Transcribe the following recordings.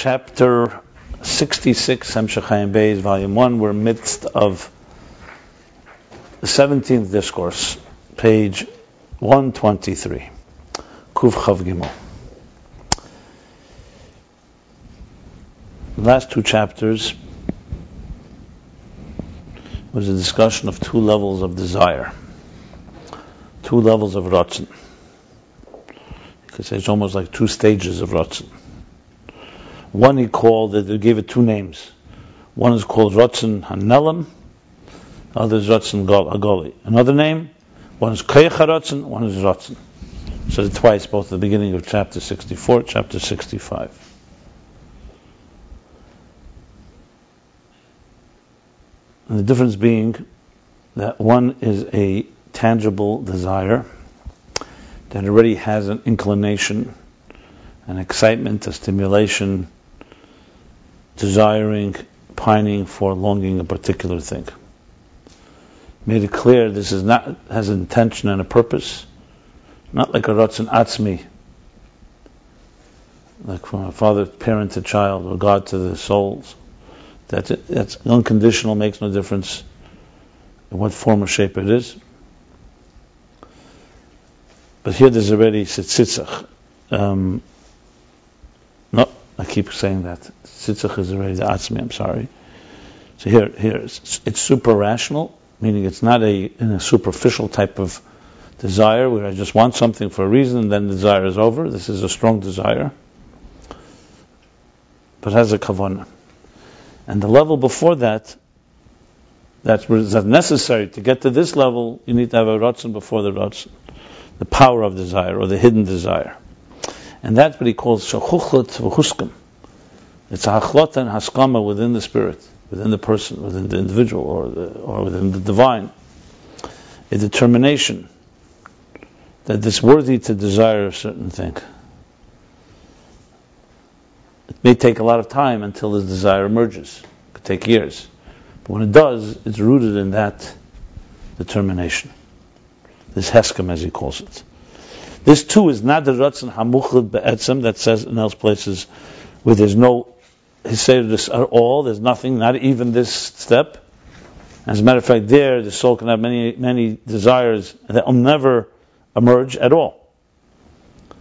Chapter 66, Ayin Beis, Volume 1. We're midst of the 17th Discourse, page 123. Kuf Chav Gimel. The last two chapters was a discussion of two levels of desire, two levels of ratzon. You could say it's almost like two stages of ratzon. One he called, they gave it two names. One is called Ratzon HaNelam, the other is Ratzon Agoli. Another name, one is keser Ratzon, one is Ratzon. So twice, both at the beginning of chapter 64, chapter 65. And the difference being that one is a tangible desire that already has an inclination, an excitement, a stimulation, desiring, pining for, longing a particular thing. Made it clear this is not has an intention and a purpose, not like a ratzon atzmi, like from a father, parent to child, or God to the souls. That's unconditional, makes no difference in what form or shape it is. But here there's already tzitzach. No, I keep saying that. Tzitzach is already the atzmi, I'm sorry. So here it's super rational, meaning it's not in a superficial type of desire where I just want something for a reason and then the desire is over. This is a strong desire, but has a kavanah. And the level before that, that's necessary to get to this level. You need to have a ratzon before the ratzon, the power of desire or the hidden desire, and that's what he calls shachuchot v'heskem. It's a hachlata and haskama within the spirit, within the person, within the individual, or within the divine. A determination that it's worthy to desire a certain thing. It may take a lot of time until this desire emerges. It could take years. But when it does, it's rooted in that determination. This heskem, as he calls it. This too is not the ratzon hamuchad be'etzem that says in else places where there's no hesed at all, there's nothing, not even this step. As a matter of fact, the soul can have many desires that will never emerge at all.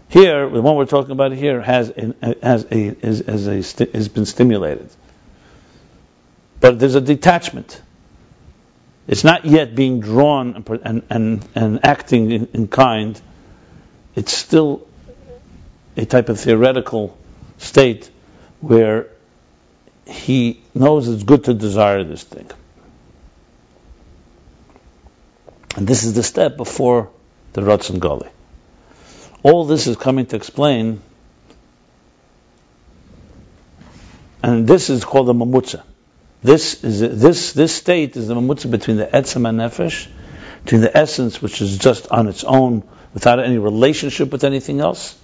Here, the one we're talking about here has been stimulated, but there's a detachment. It's not yet being drawn and acting in kind. It's still a type of theoretical state where he knows it's good to desire this thing. And this is the step before the ratzon gali. All this is coming to explain, and this is called the mamutza. This state is the mamutza between the etzem and nefesh, between the essence, which is just on its own, without any relationship with anything else,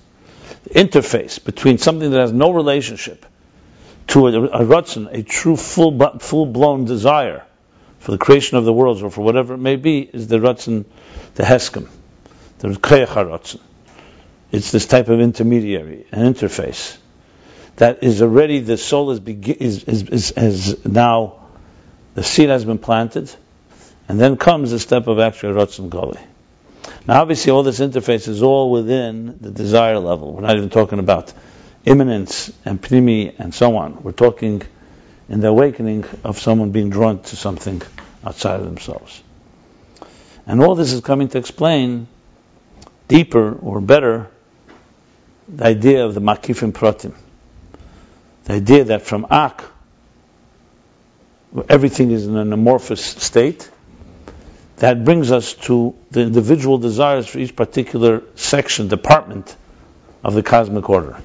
the interface between something that has no relationship to a ratzon, a true full-blown desire for the creation of the worlds or for whatever it may be, is the ratzon, the heskem, the keser ratzon. It's this type of intermediary, an interface that is already, the soul is now, the seed has been planted, and then comes the step of actual ratzon gali. Now obviously all this interface is all within the desire level. We're not even talking about immanence and primi and so on. We're talking in the awakening of someone being drawn to something outside of themselves. And all this is coming to explain deeper or better the idea of the makif and proti. The idea that from ak, where everything is in an amorphous state, that brings us to the individual desires for each particular section, department of the cosmic order.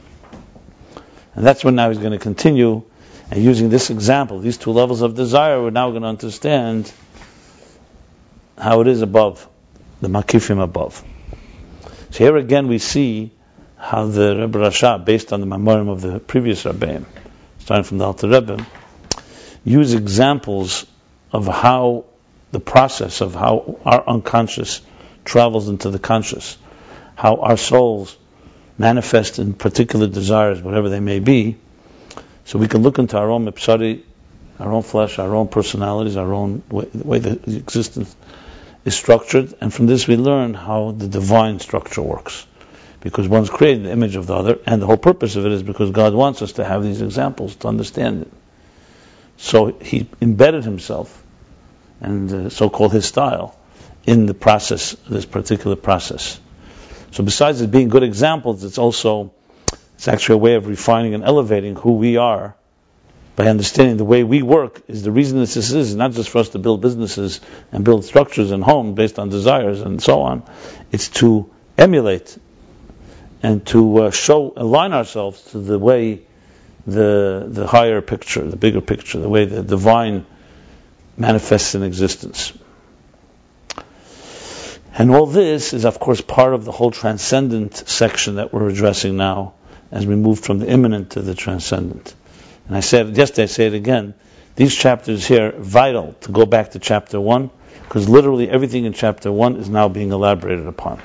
And that's what now he's going to continue, and using this example, these two levels of desire, we're now going to understand how it is above, the makifim above. So here again we see how the Rebbe Rasha, based on the memorim of the previous Rabbi, starting from the Alter Rebbe, use examples of how the process of how our unconscious travels into the conscious, how our souls manifest in particular desires, whatever they may be, So we can look into our own mipsari, our own flesh, our own personalities, our own the way the existence is structured, and from this we learn how the divine structure works. Because one's created the image of the other, and the whole purpose of it is because God wants us to have these examples to understand it. So he embedded himself, and so-called his style, in the process, this particular process. So besides it being good examples, it's actually a way of refining and elevating who we are by understanding the way we work is the reason this is not just for us to build businesses and build structures and homes based on desires and so on. It's to emulate and to align ourselves to the way the higher picture, the bigger picture, the way the divine manifests in existence. And all this is, of course, part of the whole transcendent section that we're addressing now, as we move from the immanent to the transcendent. And I said it yesterday, I say it again, these chapters here are vital to go back to chapter 1, because literally everything in chapter 1 is now being elaborated upon.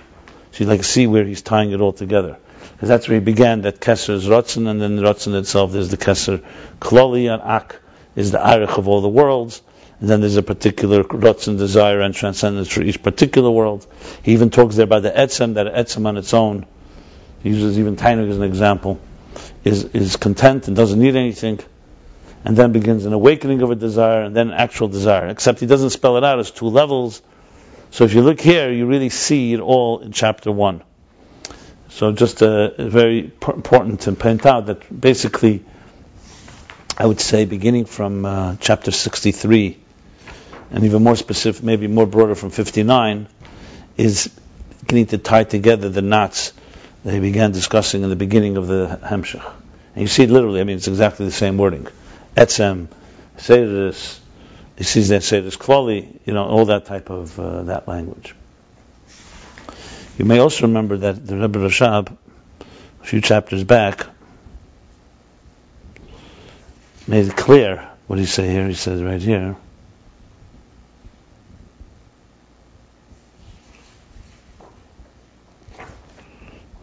So you see where he's tying it all together. Because that's where he began, that keser is rotzen, and then the rotzen itself is the keser kloli, and ak is the arich of all the worlds. And then there's a particular rotzen, desire, and transcendence for each particular world. He even talks there about the etzem, that etzem on its own, he uses even Tainug as an example, is content and doesn't need anything, and then begins an awakening of a desire, and then an actual desire. Except he doesn't spell it out as two levels. So if you look here, you really see it all in chapter 1. So just very important to point out that basically, I would say beginning from chapter 63, and even more specific, maybe more broader from 59, is beginning to tie together the knots that he began discussing in the beginning of the Hemshech. And you see it literally, it's exactly the same wording. Etzem, Seiris, he sees that Seiris Klali, all that type of that language. You may also remember that the Rebbe Rashab, a few chapters back, made it clear what he said here. He says right here,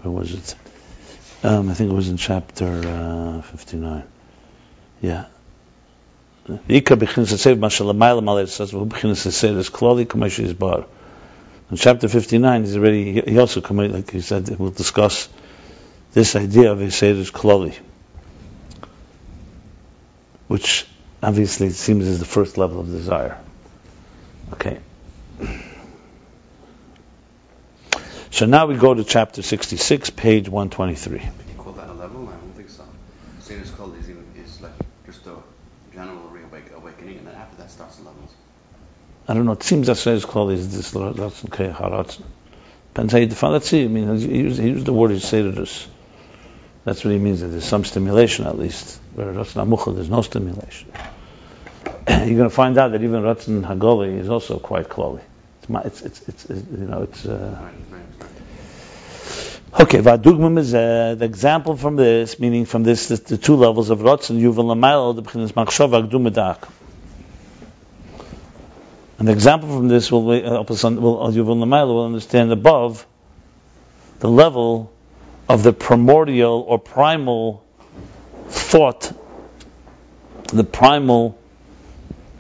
where was it? I think it was in chapter 59. Yeah. In chapter 59, he also, like he said, will discuss this idea of Yisrael's kloli, which obviously it seems is the first level of desire. Okay. So now we go to chapter 66, page 123. Can you call that a level? I don't think so. Yisrael's kloli is like just a general awakening, and then after that starts the levels. I don't know. It seems that Yisrael's kloli is this rotzen kei. Depends how you define. Let's see. He used the word yetzirah. That's what he means. That there's some stimulation at least. Where rotzen hamuchal, there's no stimulation. You're going to find out that even rotzen hagoli is also quite kloli. Okay, Vadugmim is the example from this, meaning from this the two levels of rotzen yuval lamayla the b'chinas machshava gdum medak. And the example from this will yuval lamayla will understand above the level of the primordial or primal thought, the primal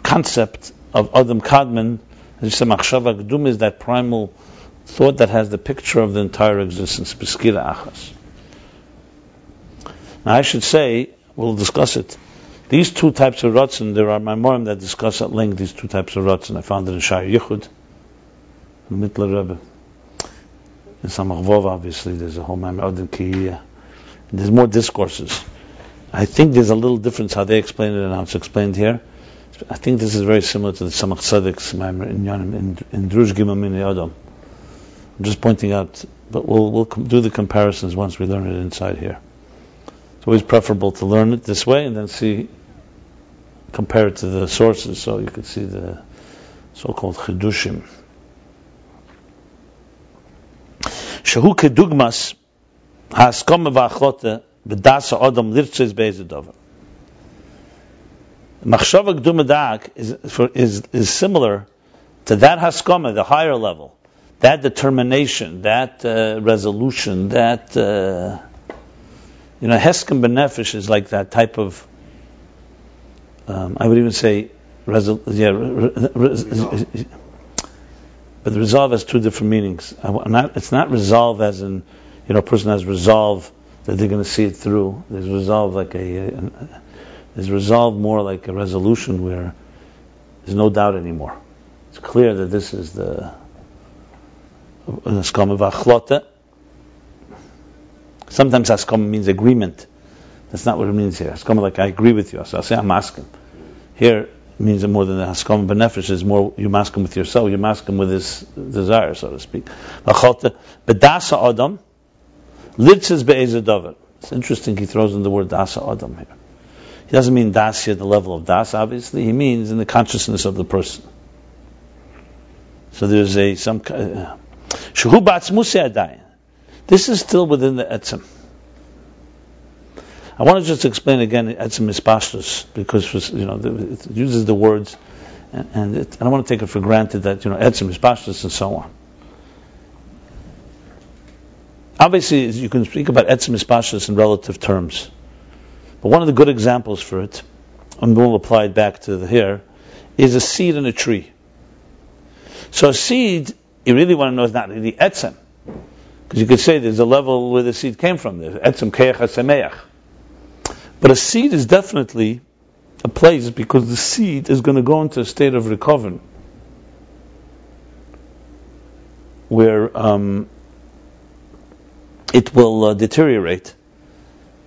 concept of Adam Kadmon. As you say, machshava gdum is that primal thought that has the picture of the entire existence. B'skira achas. Now I should say, we'll discuss it. These two types of rotzen, there are Maimorim that discuss at length these two types of rotzen. I found it in Shai Yichud, in the Mittler Rebbe. In Samach Vov, obviously, there's a whole Maimor Odin Kiyah. There's more discourses. I think there's a little difference how they explain it and how it's explained here. I think this is very similar to the Samach Tzadik's Maimor in Drush Gimel Min Yodom. I'm just pointing out, but we'll do the comparisons once we learn it inside here. It's always preferable to learn it this way and then compare it to the sources, so you can see the so-called chidushim. Shehu kedugmas ha'askama va'achlote b'dasa adam lirtzes be'ezedover. Machshava gdum medak is similar to that haskama, the higher level, that determination, that resolution, that heskem benefesh is like that type of I would even say, but the resolve has two different meanings. It's not resolve as in, a person has resolve that they're going to see it through. There's resolve there's resolve more like a resolution where there's no doubt anymore. It's clear that this is the heskem v'achlota. Sometimes heskem means agreement. That's not what it means here. Heskem like I agree with you, so I'll say I'm asking. Here it means more than the heskem b'nefesh is more you masking with yourself, you masking with this desire, so to speak. V'achlota b'dasa adam litzes be'ezeh davar. It's interesting he throws in the word dasa adam here. He doesn't mean das here at the level of das, obviously. He means in the consciousness of the person. So there's some shehu ba'atzmusei adayin. This is still within the etzem. I want to just explain again etzem is pashtus because it uses the words, and I don't want to take it for granted that etzem is pashtus and so on. Obviously, you can speak about etzem is pashtus in relative terms. But one of the good examples for it, and we'll apply it back to here, is a seed in a tree. So a seed, you really want to know, is not really etzem. Because you could say there's a level where the seed came from. There's etzem keach hasemeach. But a seed is definitely a place because the seed is going to go into a state of recovery where it will deteriorate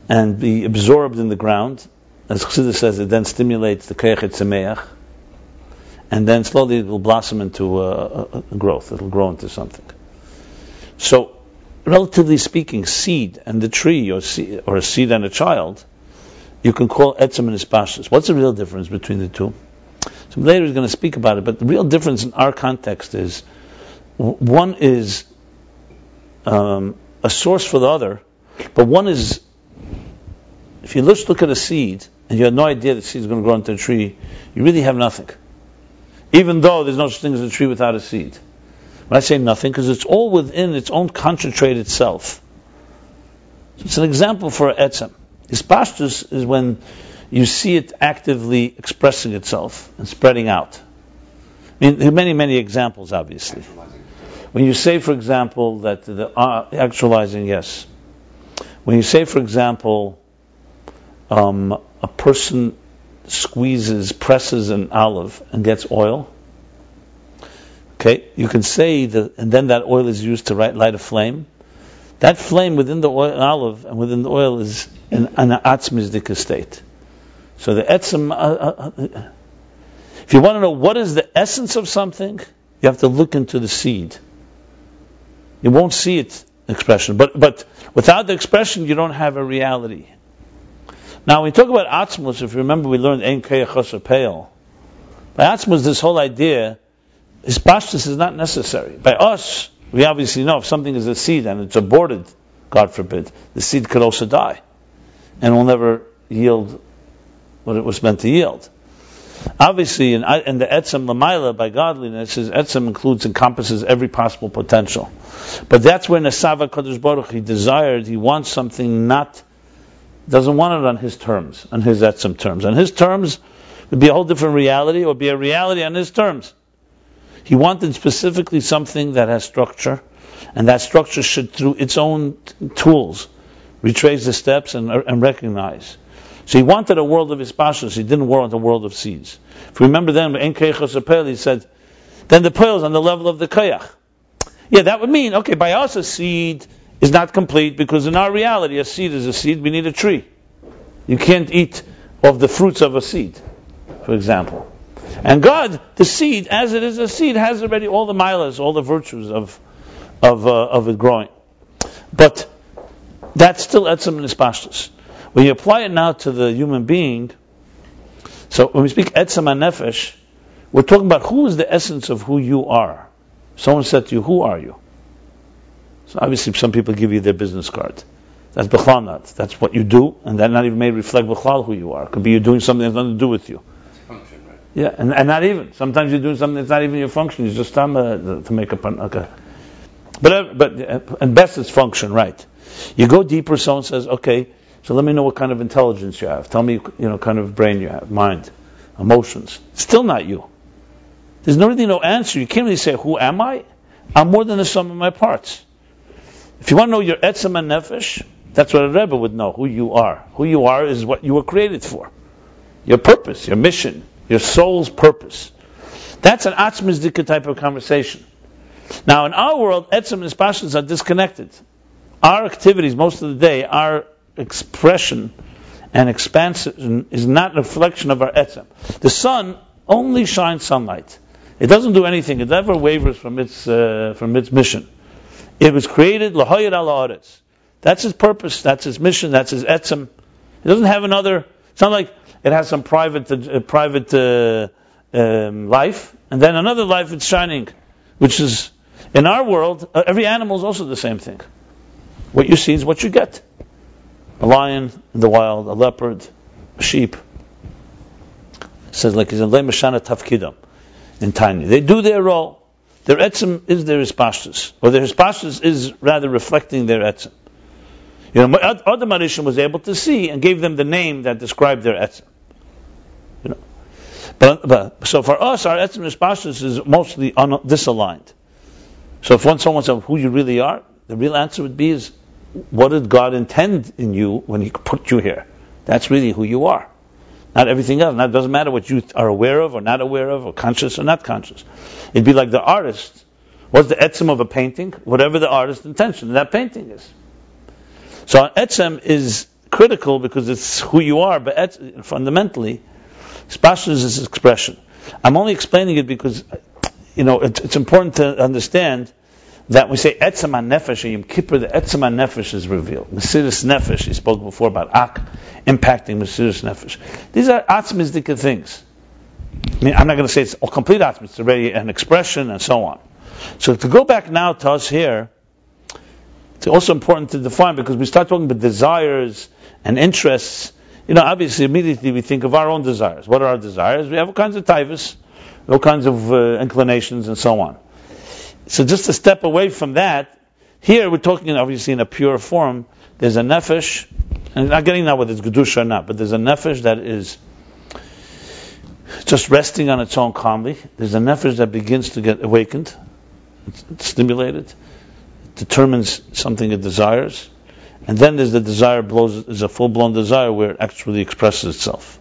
and be absorbed in the ground. As Chassidus says, it then stimulates the keach etzemeach, and then slowly it will blossom into a growth. It will grow into something. So, relatively speaking, seed and the tree, or a seed and a child, you can call etzem and ispashtus. What's the real difference between the two? So later he's going to speak about it, but the real difference in our context is one is a source for the other, but one is, if you just look at a seed and you have no idea that seed is going to grow into a tree, you really have nothing. Even though there's no such thing as a tree without a seed. When I say nothing, because it's all within its own concentrated self. So it's an example for etzem. Ispashtus is when you see it actively expressing itself and spreading out. I mean, there are many, many examples, obviously. When you say, for example, that actualizing, yes. When you say, for example, a person presses an olive and gets oil. Okay, you can say that, and then that oil is used to light a flame. That flame within the olive and within the oil is an atzmizdik state. So the etzem, if you want to know what is the essence of something, you have to look into the seed. You won't see its expression, but without the expression, you don't have a reality. Now, when we talk about atzmus, if you remember, we learned ein keiach or peil. By atzmus, this whole idea, ispashtus is not necessary. By us, we obviously know if something is a seed and it's aborted, God forbid, the seed could also die and will never yield what it was meant to yield. Obviously, in the etzem l'mayla, by godliness, his etzem encompasses every possible potential. But that's where Nesava Kadosh Baruch he desired, he wants something doesn't want it on his terms, on his etzem terms. On his terms, it would be a whole different reality, it would be a reality on his terms. He wanted specifically something that has structure, and that structure should, through its own tools, retrace the steps and recognize. So he wanted a world of ispashtus, he didn't want a world of seeds. If you remember then, he said, then the pearl is on the level of the kayach. Yeah, that would mean, okay, by us a seed is not complete, because in our reality, a seed is a seed, we need a tree. You can't eat of the fruits of a seed, for example. And God, the seed, as it is a seed, has already all the milas, all the virtues of it growing. But that's still etzem and ispashtus. When you apply it now to the human being, so when we speak etzem and nefesh, we're talking about who is the essence of who you are. Someone said to you, who are you? So obviously some people give you their business card. That's b'chlal not. That's what you do, and that not even may reflect b'chlal who you are. It could be you're doing something that's nothing to do with you. It's a function, right? Yeah, and not even. Sometimes you're doing something that's not even your function. It's just to make a pun. Okay. But at best it's function, right? You go deeper, someone says, okay, so let me know what kind of intelligence you have. Tell me, kind of brain you have, mind. emotions. Still not you. There's really no answer. You can't really say, who am I? I'm more than the sum of my parts. If you want to know your etzem and nefesh, that's what a Rebbe would know, who you are. Who you are is what you were created for. Your purpose, your mission, your soul's purpose. That's an atzmizdika type of conversation. Now, in our world, etzem and pashas are disconnected. Our activities, most of the day, our expression and expansion is not a reflection of our etzem. The sun only shines sunlight. It doesn't do anything. It never wavers from its mission. It was created l'hoyed al haaretz. That's its purpose. That's its mission. That's its etzem. It doesn't have another. It's not like it has some private life, and then another life it's shining, which is in our world. Every animal is also the same thing. What you see is what you get. A lion in the wild, a leopard, a sheep. It says like he's in le mashana tafkidam in tiny. They do their role. Their etzem is their hispashtus, or their hispashtus is rather reflecting their etzem. Adam Arishon was able to see and gave them the name that described their etzem. But so for us, our etzem hispashtus is mostly disaligned. So if someone says who you really are, the real answer would be is, what did God intend in you when He put you here? That's really who you are. Not everything else. Now, it doesn't matter what you are aware of or not aware of, or conscious or not conscious. It'd be like the artist. What's the etzem of a painting? Whatever the artist's intention in that painting is. So etzem is critical because it's who you are, but fundamentally, spashas is expression. I'm only explaining it because, it's important to understand that we say etzem ha-nefesh, Yom Kippur, the etzem ha-nefesh is revealed. Mesiras nefesh, he spoke before about ak impacting Mesiras nefesh. These are atzmizdika things. I mean, I'm not going to say it's a complete atzmiz, it's already an expression and so on. So to go back now to us here, it's also important to define, because we start talking about desires and interests. Obviously immediately we think of our own desires. What are our desires? We have all kinds of taivas, all kinds of inclinations and so on. So just to step away from that, here we're talking obviously in a pure form. There's a nefesh, and I'm not getting now whether it's kedusha or not, but there's a nefesh that is just resting on its own calmly. There's a nefesh that begins to get awakened, it's stimulated, it determines something it desires, and then there's the desire is a full-blown desire where it actually expresses itself.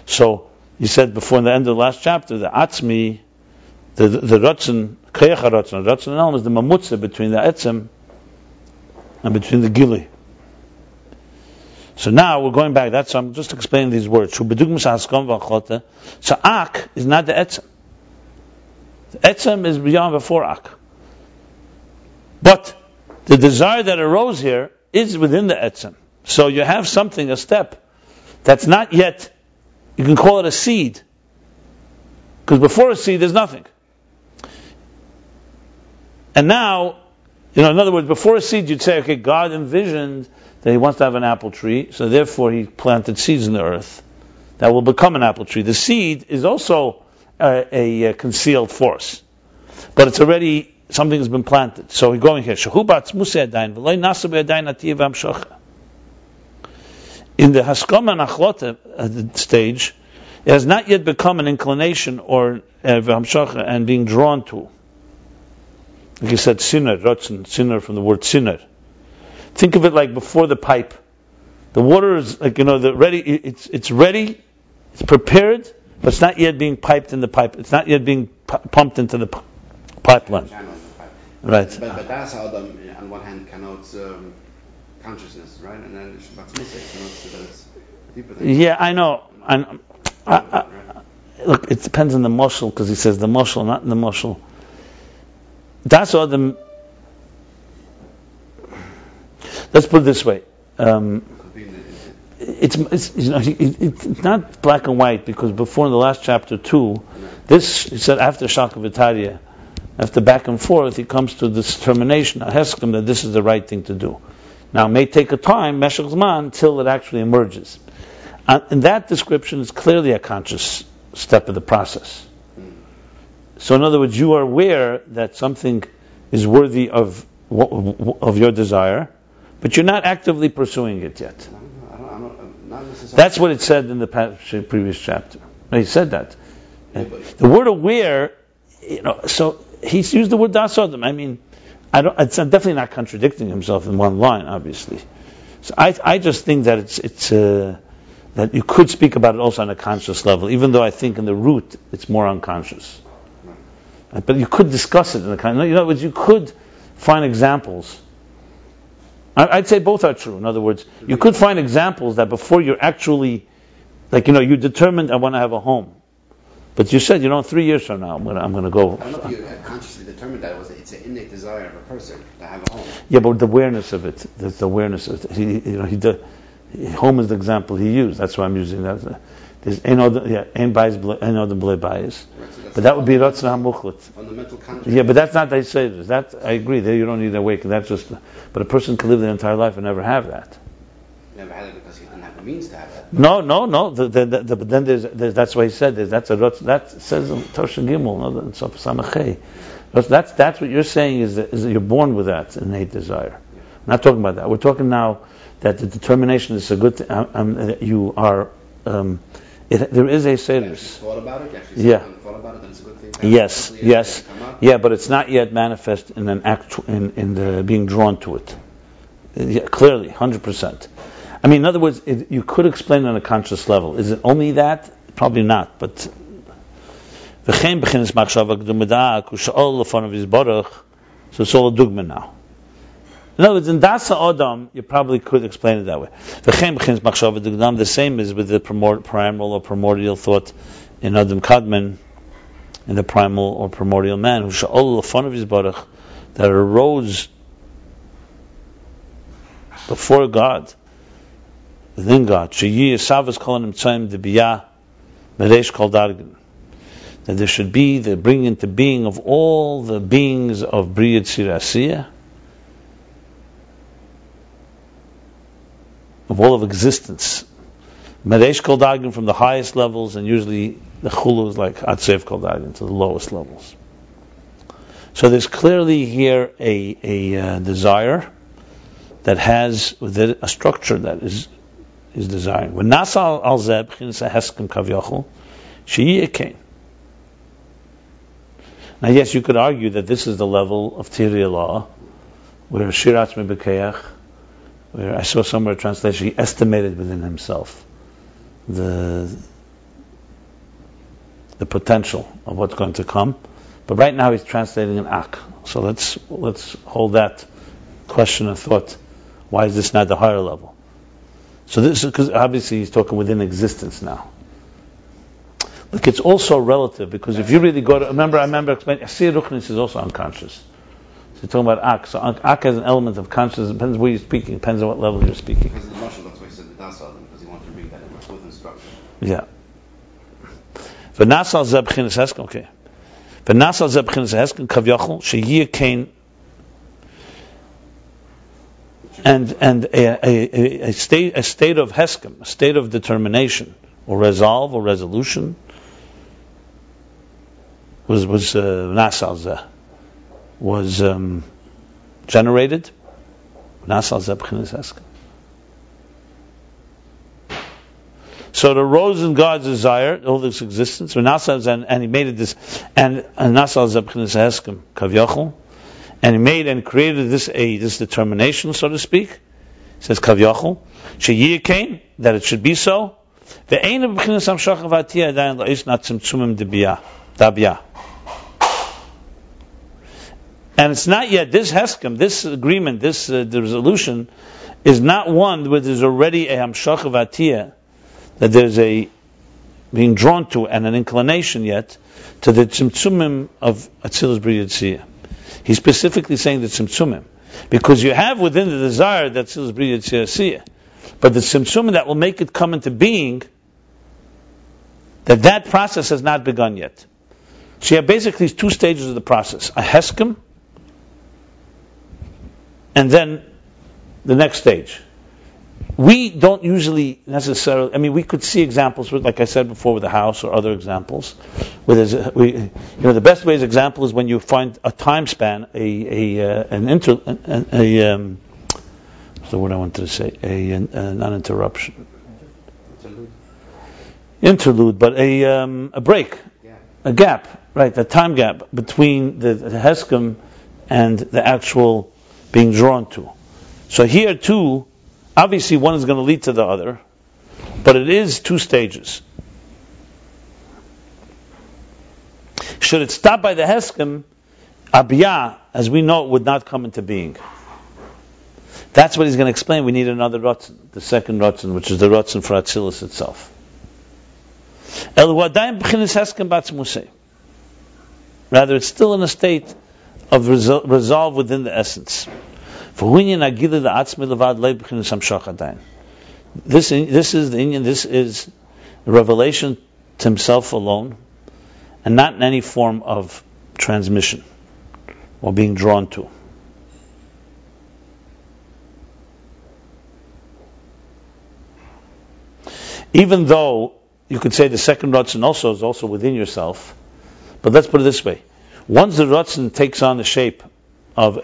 So you said before in the end of the last chapter, the atzmi, the ratzon, kayach ha-ratzon, ratzon and elam is the mamutza between the etzem and between the gili. So now we're going back. I'm just explaining these words. So ak is not the etzem. The etzem is beyond before ak. But the desire that arose here is within the etzem. So you have something, a step, that's not yet, you can call it a seed. Because before a seed there's nothing. And now, in other words, before a seed you'd say, okay, God envisioned that He wants to have an apple tree, so therefore He planted seeds in the earth that will become an apple tree. The seed is also a concealed force, but it's already, something has been planted. So we're going here. In the heskem and achlota stage, it has not yet become an inclination or and being drawn to. Like you said, sinner, rotzen, sinner from the word sinner. Think of it like before the pipe. The water is like, ready. It's ready. It's prepared, but it's not yet being piped in the pipe. It's not yet being pumped into the pipeline. Right. But that's how on one hand connotes consciousness, right? And then Shabbat's connotes that it's deeper than. Yeah, I know. Look, it depends on the moshel, because he says the moshel, not in the moshel. That's all the. Let's put it this way. It's not black and white, because before in the last chapter 2, this he said after Shaka Vitaria, after back and forth, he comes to this determination, a heskem, that this is the right thing to do. Now it may take a time, meshach zman, till it actually emerges. And that description is clearly a conscious step of the process. So in other words, you are aware that something is worthy of your desire, but you're not actively pursuing it yet. Not necessarily. That's what it said in the previous chapter. He said that. The word aware, so he's used the word das adam. I mean, it's definitely not contradicting himself in one line, obviously. So I just think that it's that you could speak about it also on a conscious level, even though I think in the root it's more unconscious. But you could discuss it in a kind. In other words, you could find examples. I'd say both are true. In other words, you could find examples that before you're actually, you determined I want to have a home, but you said 3 years from now I'm going to go. I don't know if you consciously determined that it's an innate desire of a person to have a home. Yeah, but the awareness of it. There's the awareness of it. Home is the example he used. That's why I'm using that. There's Ayin Beis, but that would be Ratzon HaMuchlat. Fundamental concept. Yeah, but that's not they say this. That I agree. There you don't need to awaken. That's just. But a person can live their entire life and never have that. Never had it because he didn't have the means to have that. No. But then there's that's why he said that says in Tosha Gimel, in Samachei. That's what you're saying is that you're born with that innate desire. We're not talking about that. We're talking now that the determination is a good thing. You are. There is a sadness. Thought about it. Yeah. Thought about it. That it's a good thing. Yes. Yeah, but it's not yet manifest in an act in the being drawn to it. Yeah, clearly, 100%. I mean, in other words, you could explain it on a conscious level. Is it only that? Probably not. But so it's all a dugma now. In other words, in Dasa Adam, you probably could explain it that way. The same is with the primal or primordial thought in Adam Kadmon, in the primal or primordial man, that arose before God, within God. That there should be the bringing into being of all the beings of beriyah, yetzirah, asiya, of all of existence. Mereish kol dargin from the highest levels, and usually the chulu is like atzev kol dargin to the lowest levels. So there's clearly here a desire that has within it a structure that is desiring. When nasal al zeb b'chinas heskem kavyachol she'yikein. Now, yes, you could argue that this is the level of Tiri law, where shirat mebekeach, where I saw somewhere a translation, he estimated within himself the potential of what's going to come. But right now he's translating an ak. So let's hold that question of thought. Why is this not the higher level? So this is because obviously he's talking within existence now. Look, it's also relative, because if you really go to, I remember explaining, asiya ruchnis is also unconscious. So you're talking about ak. So ak has an element of consciousness. It depends where you're speaking. Depends on what level you're speaking. Because of the Mashal, that's why he said the Das Adam, because he wanted to bring that in with instruction. Yeah. But nasal zeb b'chinas heskem, okay. But nasal zeb b'chinas heskem kavyachol she'yikein, and a state of heskem, a state of determination or resolve or resolution was nasal zeh, was generated. Nasal zeh b'chinas heskem. So it arose in God's desire, all this existence, and he made it this, and nasal zeh b'chinas heskem kavyachol, and he made and created this determination, so to speak. It says kavyachol she'yikein, that it should be so. And it's not yet, this heskem, this agreement, the resolution, is not one where there's already a hamshach of atiyah, that there's a being drawn to and an inclination yet to the tzimtzumim of Atzilus beriyah yetzirah. He's specifically saying the tzimtzumim, because you have within the desire that Atzilus beriyah yetzirah asiya, but the tzimtzumim that will make it come into being, that process has not begun yet. So you have basically two stages of the process: a heskem, and then the next stage. We don't usually necessarily. We could see examples, like I said before, with a house or other examples. Where the best way is example is when you find a time span, what's the word I wanted to say? An non-interruption. interlude, but a break, a gap, right? The time gap between the heskem and the actual being drawn to. So here too, obviously one is going to lead to the other, but it is two stages. Should it stop by the heskem, abiyah, as we know, would not come into being. That's what he's going to explain. We need another rotzen, the second rotzen, which is the rotzen for Atzilus itself. Rather, it's still in a state of resolve within the essence. This is the inyan. This is a revelation to himself alone, and not in any form of transmission or being drawn to. Even though you could say the second rotzen is also within yourself, but let's put it this way: once the rotzen takes on the shape of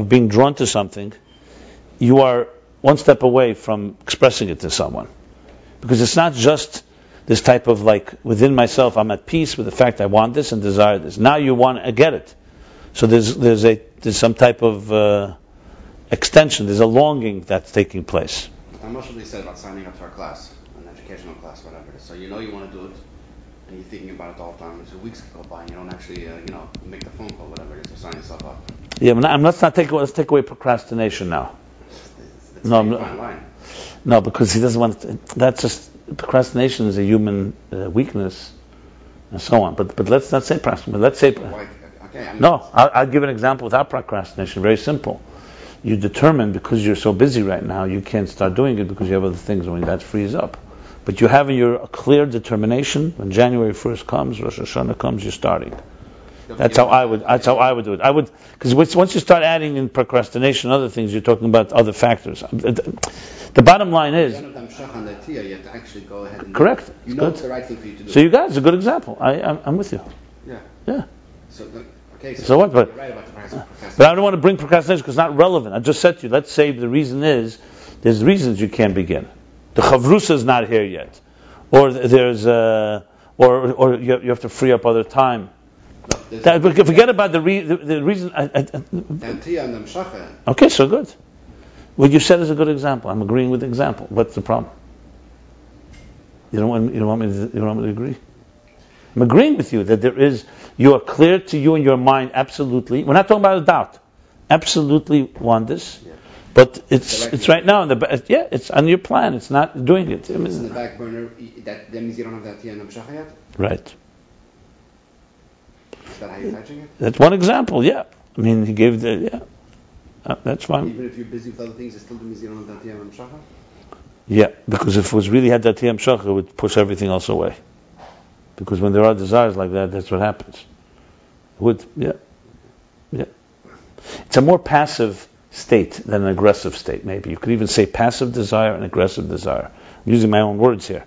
being drawn to something, you are one step away from expressing it to someone, because it's not just this type of like within myself. I'm at peace with the fact I want this and desire this. Now you want to get it, so there's some type of extension. There's a longing that's taking place. How much have they said about signing up to our class? Educational class, whatever it is. So you know you want to do it, and you're thinking about it all the time. So weeks go by, and you don't actually, make the phone call, whatever it is, or sign yourself up. Yeah, but let's take away procrastination now. That's a fine line. No, because he doesn't want to, that's just, procrastination is a human weakness, and so on. But let's not say procrastination. Let's say. No, I'll give an example without procrastination. Very simple. You determine, because you're so busy right now, you can't start doing it because you have other things. When that frees up. But you have your clear determination. When January 1st comes, Rosh Hashanah comes, you're starting. That's how I would do it. Because once you start adding in procrastination and other things, you're talking about other factors. The bottom line is, you have to actually go ahead and correct. You know it's the right thing for you to do. So you guys, a good example. I'm with you. Yeah. So what? But, right about the procrastination. But I don't want to bring procrastination because it's not relevant. I just said to you, let's say the reason is, there's reasons you can't begin. The chavrusa is not here yet, or there's or you have to free up other time. Forget about the reason. Okay, so good. What you said is a good example. I'm agreeing with the example. What's the problem? You don't want me to agree? I'm agreeing with you that you are clear to you in your mind. Absolutely, we're not talking about a doubt. Absolutely want this. Yeah. But it's right now in it's on your plan. It's not doing it. It's in the back burner. That means you don't have that Ayin Beis yet. Right. Is that how you're touching it? That's one example. Yeah. I mean, he gave that's fine. Even if you're busy with other things, it still means you don't have that Ayin Beis. Yeah, because if it was really had that Ayin Beis, it would push everything else away. Because when there are desires like that, that's what happens. It would. Yeah. It's a more passive state than an aggressive state, maybe. You could even say passive desire and aggressive desire. I'm using my own words here.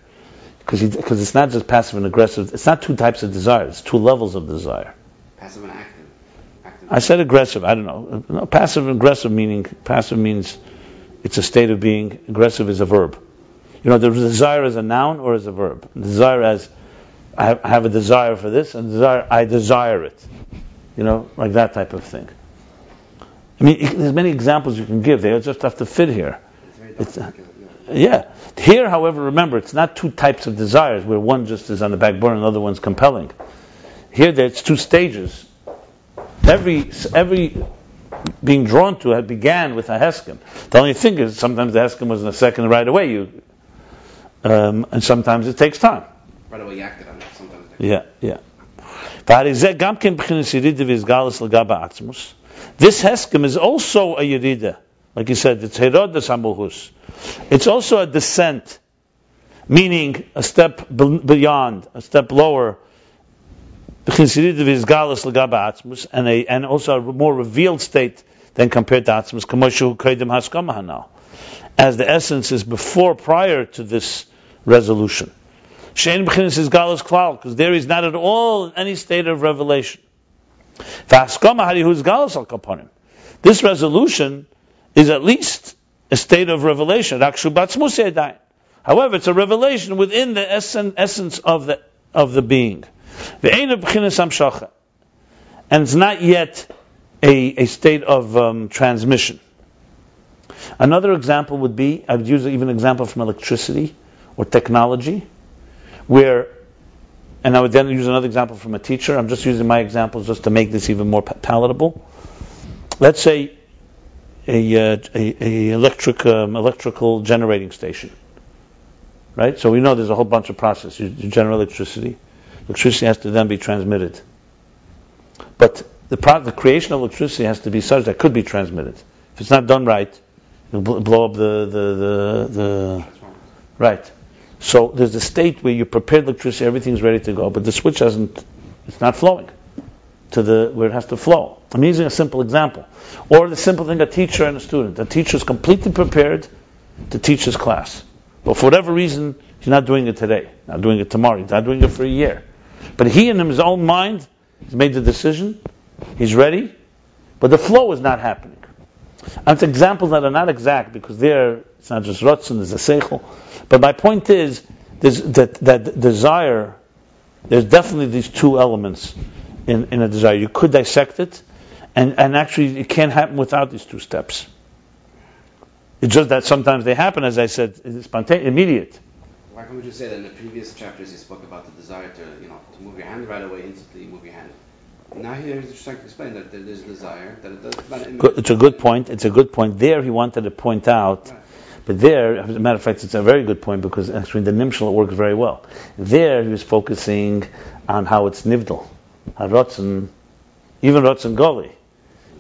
Because it's not just passive and aggressive. It's not two types of desire. It's two levels of desire. Passive and active. I said aggressive. I don't know. No, passive and aggressive passive means it's a state of being. Aggressive is a verb. The desire as a noun or as a verb. Desire as I have a desire for this, and I desire it. Like that type of thing. I mean, there's many examples you can give. They just have to fit here. Here, however, remember, it's not two types of desires where one just is on the back burner and the other one's compelling. Here, there's two stages. Every being drawn to it began with a heskem. The only thing is, sometimes the heskem was in a second right away. And sometimes it takes time. Right away, you acted on it. Sometimes. Yeah. This heskem is also a yerida. Like you said, it's herod the samulhus. It's also a descent, meaning a step beyond, a step lower, and also a more revealed state than compared to Atzmus, as the essence is prior to this resolution. Because there is not at all any state of revelation. This resolution is at least a state of revelation. However, it's a revelation within the essence of the being. And it's not yet a state of transmission. Another example would be, I would use even an example from electricity or technology, where, and I would then use another example from a teacher. I'm just using my examples just to make this even more palatable. Let's say a electrical generating station, right? So we know there's a whole bunch of processes. You generate electricity. Electricity has to then be transmitted. But the creation of electricity has to be such that it could be transmitted. If it's not done right, it'll blow up the right. So there's a state where you prepared electricity, everything's ready to go, but the switch it's not flowing to where it has to flow. I'm using a simple example. Or the simple thing, a teacher and a student. The teacher is completely prepared to teach his class. But for whatever reason, he's not doing it today, not doing it tomorrow, he's not doing it for a year. But he in his own mind, he's made the decision, he's ready, but the flow is not happening. And it's examples that are not exact, because it's not just rotzen, there's a seichel. But my point is, that desire, there's definitely these two elements in a desire. You could dissect it, and actually it can't happen without these two steps. It's just that sometimes they happen, as I said, it's spontaneous, immediate. Why can't we just say that in the previous chapters he spoke about the desire to move your hand right away, instantly move your hand. Now here he's trying to explain that there's a desire, that it does. It's a good point. It's a good point. There he wanted to point out, right. But there, as a matter of fact, it's a very good point, because actually in the Nimshal it works very well. There he was focusing on how it's nivdal. How rotzen, even rotzen goli,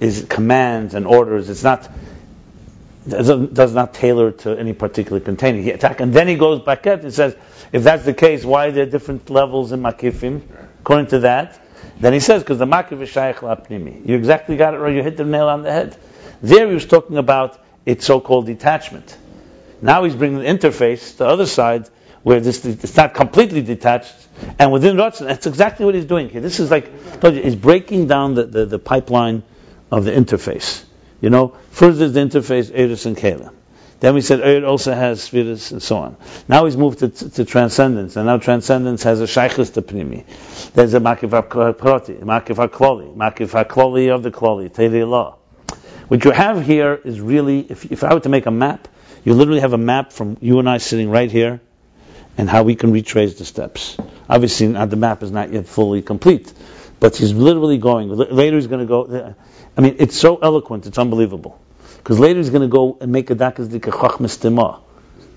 is commands and orders. It does not tailor to any particular container. And then he goes back at and says, if that's the case, why are there different levels in makifim? According to that, then he says, because the makif is shaykh la'pnimi. You exactly got it right. You hit the nail on the head. There he was talking about its so-called detachment. Now he's bringing the interface, the other side, where it's not completely detached. And within Ratzon, that's exactly what he's doing here. This is like, he's breaking down the pipeline of the interface. First there's the interface, Eris and Kela. Then we said Eir also has sefirot and so on. Now he's moved to transcendence, and now transcendence has a shaykhus to primi. There's a makif proti, makif kloli of the kloli, teiri law. What you have here is really, if I were to make a map, you literally have a map from you and I sitting right here, and how we can retrace the steps. Obviously, the map is not yet fully complete, but he's literally going. Later he's going to go. I mean, it's so eloquent, it's unbelievable. Because later he's going to go and make a dakas dika chochma stima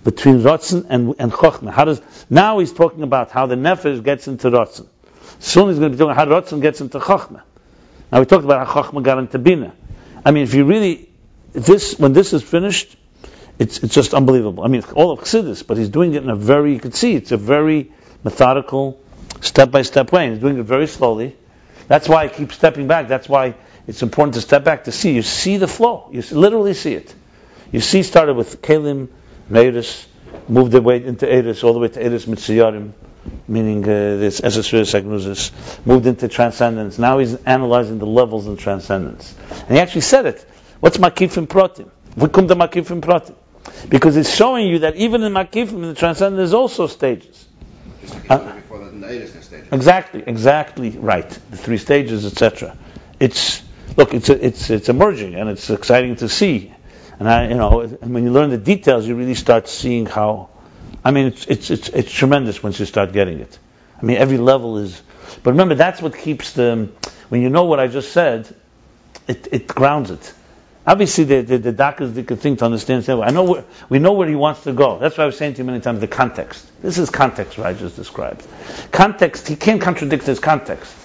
between rotzen and chochma. Now he's talking about how the nefesh gets into rotzen. Soon he's going to be talking about how rotzen gets into chochma. Now we talked about how chochma got into bina. I mean, when this is finished, it's just unbelievable. I mean, all of Chassidus, but he's doing it in you can see, it's a very methodical, step-by-step way. And he's doing it very slowly. That's why I keep stepping back. That's why it's important to step back to see. You see the flow. You literally see it. You see, started with Kelim, Neiris, moved the way into Eris, all the way to Eris Mitziyarim, meaning this Esesir Segnuzis, moved into transcendence. Now he's analyzing the levels in transcendence. And he actually said it. What's makif and proti? What come to makif and proti? Because it's showing you that even in makif, in the transcendence, there's also stages. Before that, in the Eris stage. Exactly right. The 3 stages, etc. It's emerging, and it's exciting to see. And when you learn the details, you really start seeing how. I mean, it's tremendous once you start getting it. I mean, every level is. But remember, that's what keeps when you know what I just said, it grounds it. Obviously, the dakas the thing to understand. We know where he wants to go. That's why I was saying to you many times, the context. This is context, what I just described. Context, he can't contradict his context.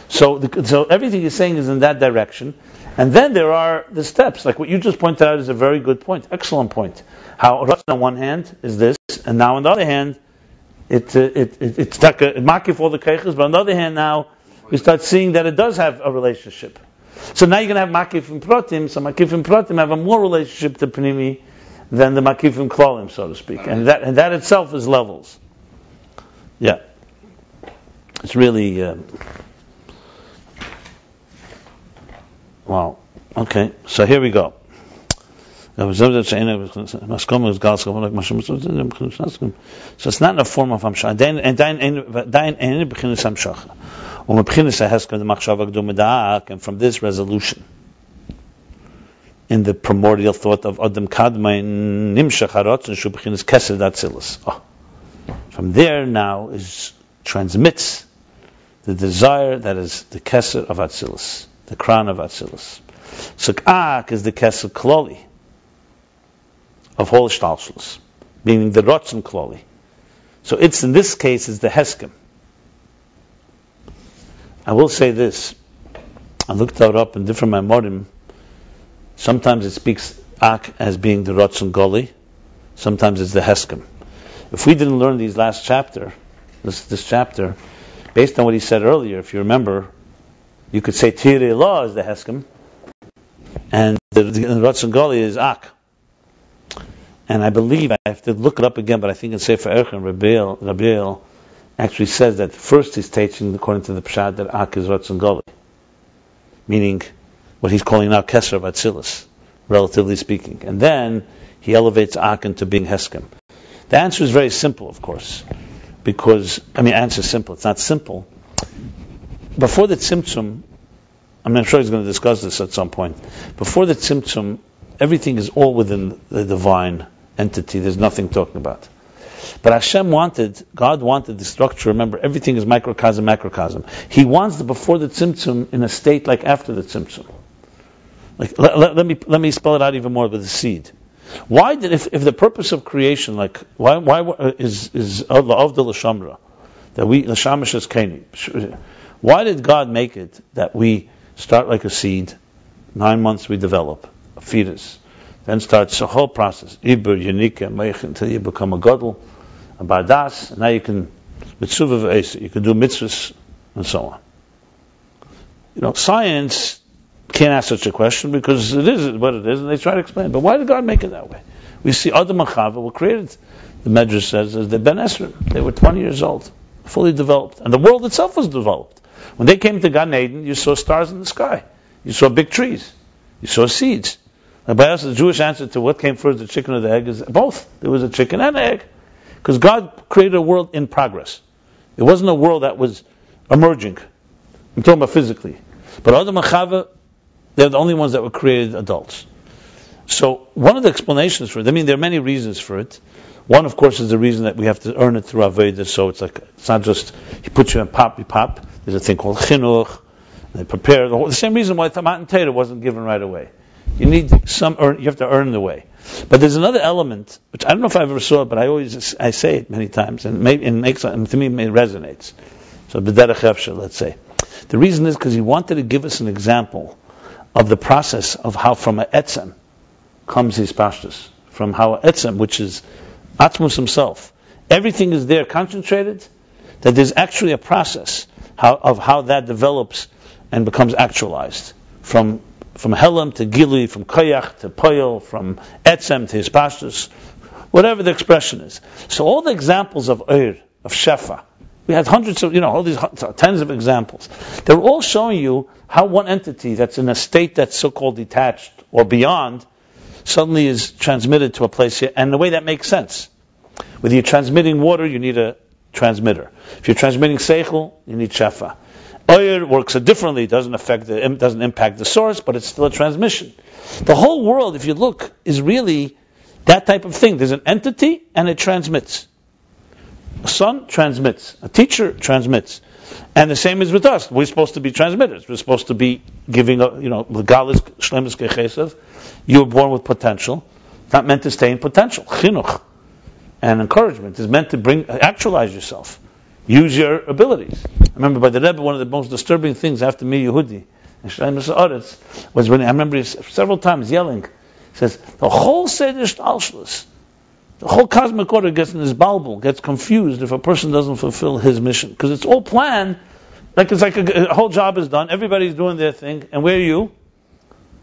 So everything he's saying is in that direction. And then there are the steps. Like what you just pointed out is a very good point. Excellent point. How on one hand is this, and now on the other hand, it's like a makif all the keiches, but on the other hand now, we start seeing that it does have a relationship. So now you're going to have makif and protim. So makif and protim have a more relationship to pnimi than the makif and klolim, so to speak. And that itself is levels. Yeah. It's really... Wow. Okay. So here we go. So it's not in a form of hamshach. And from this resolution, in the primordial thought of Adam Kadmon and Atzilus. From there now transmits the desire that is the keser of Atzilus, the crown of Atzilus. So Ak is the keser kloli of whole shtalshlus, meaning the rotzen kloli. So it's in this case is the heskem. I will say this. I looked that up in different Maimorim. Sometimes it speaks Ak as being the rotzen goli. Sometimes it's the heskem. If we didn't learn these last chapter, this chapter, based on what he said earlier, if you remember, you could say Tirei Law is the heskem, and the rotzen goli is Ak. And I believe, I have to look it up again, but I think in Sefer Erchen, Rabbi actually says that first he's teaching according to the Pshat that Ak is rotzen goli, meaning what he's calling now keser of Atzilus, relatively speaking. And then he elevates Ak into being heskem. The answer is very simple, of course, because, answer is simple. It's not simple. Before the Tzimtzum, I'm sure he's going to discuss this at some point. Before the Tzimtzum, everything is all within the divine entity. There's nothing talking about. But God wanted the structure. Remember, everything is microcosm, macrocosm. He wants the before the Tzimtzum in a state like after the Tzimtzum. Like, let me spell it out even more with the seed. Why did, if the purpose of creation, why is la'avda l'shamra, that we l'shamish is keni? Why did God make it that we start like a seed, 9 months we develop a fetus, then starts a whole process, ibur, yanika, meich, until you become a gadol, a bardas, and now you can mitzvah v'esa, you can do mitzvahs and so on. Science can't ask such a question because it is what it is, and they try to explain. But why did God make it that way? We see Adam and Chava were created, the Medrash says, as the Ben Esrim. They were 20 years old, fully developed. And the world itself was developed. When they came to Gan Eden, you saw stars in the sky. You saw big trees. You saw seeds. And by us, the Jewish answer to what came first, the chicken or the egg, is both. There was a chicken and an egg. Because God created a world in progress. It wasn't a world that was emerging. I'm talking about physically. But Adam and Chava, they're the only ones that were created adults. So one of the explanations for it, there are many reasons for it. One, of course, is the reason that we have to earn it through Aveda. So it's not just he puts you in pop, you pop. There's a thing called chinuch. They prepare the same reason why Tamat and Torah wasn't given right away. You need you have to earn the way. But there's another element which I don't know if I ever saw it, but I say it many times, and to me it resonates. So b'derech efshar, let's say. The reason is because he wanted to give us an example of the process of how from a etzem comes his pashtus. From how a etzem, which is Atmos himself, everything is there concentrated, that there's actually a process of how that develops and becomes actualized. From Helam to Gilui, from Koyach to Poyel, from Etzem to his pashtus, whatever the expression is. So all the examples of Eir, of Shefa, we had hundreds of, all these tens of examples. They're all showing you how one entity that's in a state that's so-called detached or beyond suddenly is transmitted to a place here, and the way that makes sense. Whether you're transmitting water, you need a transmitter. If you're transmitting seichel, you need shefa. Oyer works differently, doesn't impact the source, but it's still a transmission. The whole world, if you look, is really that type of thing. There's an entity, and it transmits. A son transmits. A teacher transmits. And the same is with us. We're supposed to be transmitters. We're supposed to be giving, legalis shlemus keser. You were born with potential. It's not meant to stay in potential. Chinuch and encouragement is meant to actualize yourself. Use your abilities. I remember by the Rebbe, one of the most disturbing things after me, Yehudi, and shlemus Aretz, was when I remember several times yelling. He says, the whole seder shtalshlus, the whole cosmic order gets in this balbul, gets confused if a person doesn't fulfill his mission. Because it's all planned, it's like a whole job is done, everybody's doing their thing, and where are you?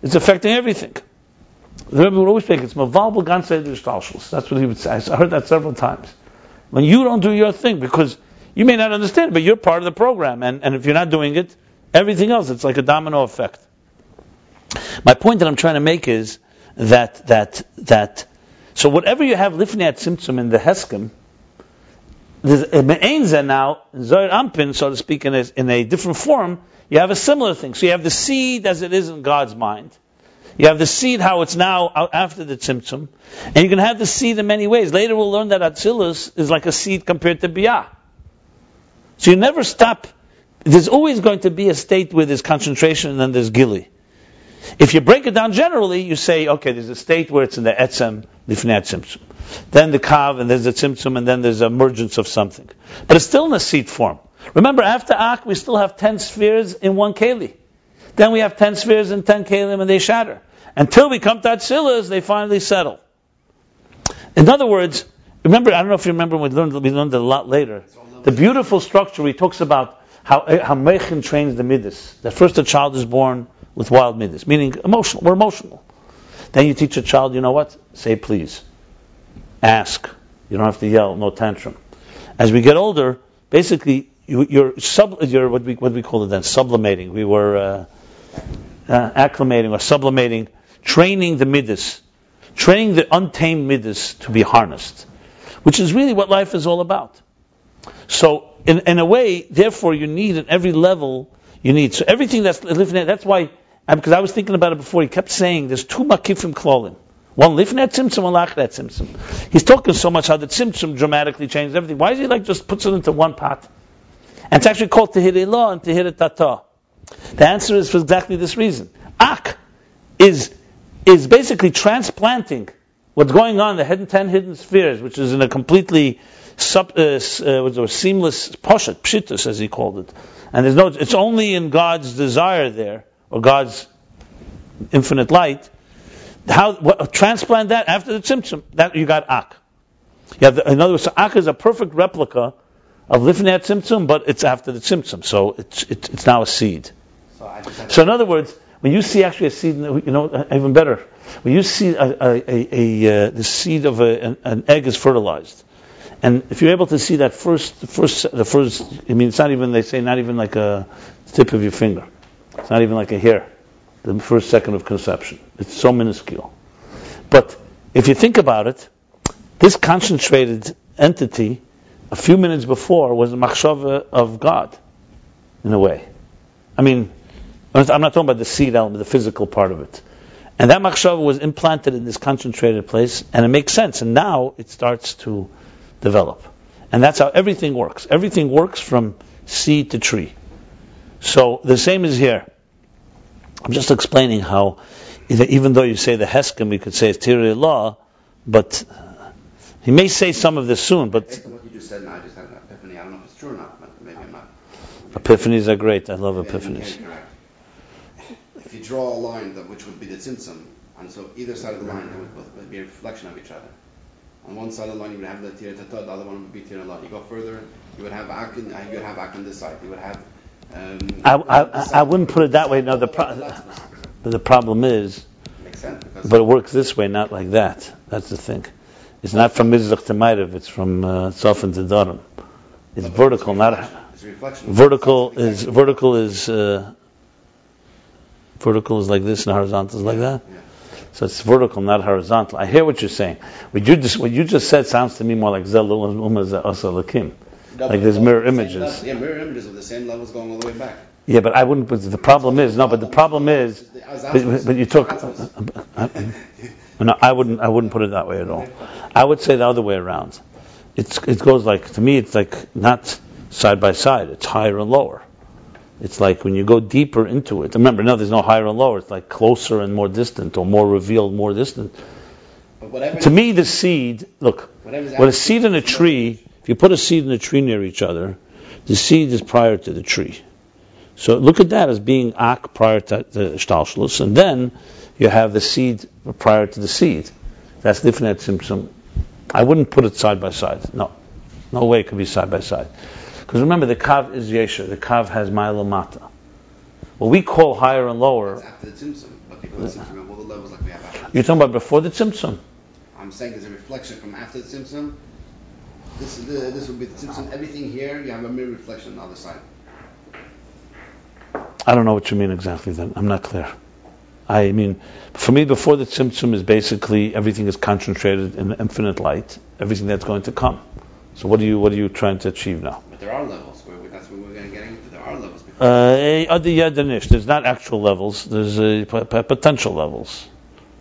It's affecting everything. The Rebbe would always say, it's mavalbul gan seder shtalshlus. That's what he would say. I heard that several times. When you don't do your thing, because you may not understand it, but you're part of the program, and if you're not doing it, everything else, it's like a domino effect. My point that I'm trying to make is, that. So whatever you have lifnei tzimtzum in the heskem, there's a me'enza now in Zohar Ampin, so to speak, in a different form. You have a similar thing. So you have the seed as it is in God's mind. You have the seed how it's now after the tzimtzum, and you can have the seed in many ways. Later we'll learn that Atzilus is like a seed compared to beriyah. So you never stop. There's always going to be a state where there's concentration and then there's gili. If you break it down generally, you say, okay, there's a state where it's in the Atem, lifnei tzimtzum. Then the kav, and there's the tzimtzum, and then there's emergence of something. But it's still in a seed form. Remember, after Ak, we still have 10 spheres in one keli. Then we have 10 spheres in 10 kelim, and they shatter. Until we come to Atzilus, they finally settle. In other words, remember, I don't know if you remember, we learned it a lot later. The beautiful structure, he talks about how Mechin trains the midas. That first a child is born with wild midas, meaning emotional. We're emotional. Then you teach a child, you know what? Say please. Ask. You don't have to yell. No tantrum. As we get older, basically you're what we call it then sublimating. We were acclimating or sublimating, training the midas, training the untamed midas to be harnessed, which is really what life is all about. So in a way, therefore, you need at every level. You need so everything that's lifnei. That's why, because I was thinking about it before. He kept saying there's two makifim klolim. One lifnei tzimtzum, one lachnei tzimtzum. He's talking so much how the tzimtzum dramatically changes everything. Why is he like just puts it into one pot? And it's actually called tehirei lo and tehirei tata. The answer is for exactly this reason. Ak is basically transplanting what's going on in the 10 hidden spheres, which is in a completely seamless poshet, pshitus as he called it. And it's only in God's desire there, or God's infinite light. Transplant that after the tzimtzum, that you got Ak. In other words, so Ak is a perfect replica of lifnei tzimtzum, but it's after the tzimtzum, so it's now a seed. So in other words, when you see actually a seed, even better, when you see the seed of an egg is fertilized, and if you're able to see that first, I mean, it's not even, they say, not even like a tip of your finger. It's not even like a hair. The first second of conception. It's so minuscule. But if you think about it, this concentrated entity, a few minutes before, was a machshava of God, in a way. I mean, I'm not talking about the seed element, the physical part of it. And that machshava was implanted in this concentrated place, and it makes sense. And now it starts to develop. And that's how everything works. Everything works from seed to tree. So the same is here. I'm just explaining how, even though you say the heskem, you could say it's tehirei lo, but he may say some of this soon. But based on what you just said now, I just had an epiphany. I don't know if it's true or not, but maybe I'm not. Epiphanies are great. I love epiphanies. If you draw a line which would be the tzimtzum, and so either side of the line would be a reflection of each other. On one side of the line you would have the tehirei tata, the other one would be tehirei lo. You go further, you would have Ak on this side. You would have. I wouldn't put it that way. No, but the problem is, makes sense, but it works this way, not like that. That's the thing. It's not from Mizrach to Ma'ariv. It's from Tzafon to Darim. It's vertical, not vertical. Vertical is like this, and horizontal is like that. Yeah. So it's vertical, not horizontal. I hear what you're saying. What you just said sounds to me more like Zel Umaz Asa Lakim. Like there's mirror images. Yeah, mirror images of the same levels going all the way back. Yeah, but I wouldn't. But the problem is, but you took. No, I wouldn't put it that way at all. I would say the other way around. It goes like, to me, it's like not side by side. It's higher and lower. It's like when you go deeper into it. Remember, no, there's no higher and lower. It's like closer and more distant, or more revealed, more distant. To me, the seed. Look, with a seed in a tree. If you put a seed and a tree near each other, the seed is prior to the tree. So look at that as being Ak prior to the shtalshlus, and then you have the seed prior to the seed. That's lifnei tzimtzum. I wouldn't put it side by side. No way it could be side by side. Because remember, the kav is yesher. The kav has ma'ala mata. What we call higher and lower. It's after the tzimtzum, but before the tzimtzum, we have all the levels like we have after. You're talking about before the tzimtzum. I'm saying there's a reflection from after the tzimtzum. This will be the tzimtzum. Everything here, you have a mirror reflection on the other side. I don't know what you mean exactly then. I'm not clear. I mean, for me, before the tzimtzum is basically everything is concentrated in infinite light, everything that's going to come. So what are you trying to achieve now? But there are levels. That's what we're going to get into. There are levels. There's not actual levels. There's potential levels.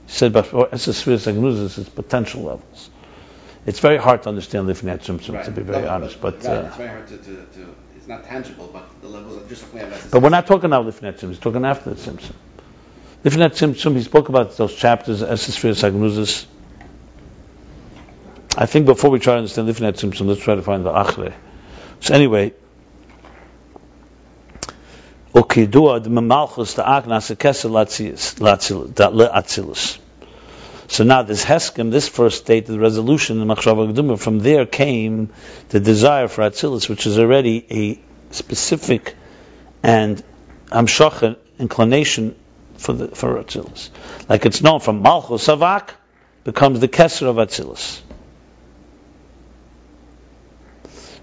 He said, but for it's potential levels. It's very hard to understand Lifnei Tzimtzum, to be very honest. But it's very hard to. It's not tangible, but the levels are just like we have. But we're not talking now Lifnei Tzimtzum. He's talking after the Tzimtzum. Lifnei Tzimtzum, he spoke about those chapters, sefirot. I think before we try to understand Lifnei Tzimtzum, let's try to find the Achrei. So anyway, Okidua the Malchus the Agnas keser Atzilus. So now this heskem, this first state of the resolution, the machshava geduma, from there came the desire for Atzilus, which is already a specific and hamshach inclination for Atzilus. Like it's known from Malchus Savak becomes the keser of Atzilus.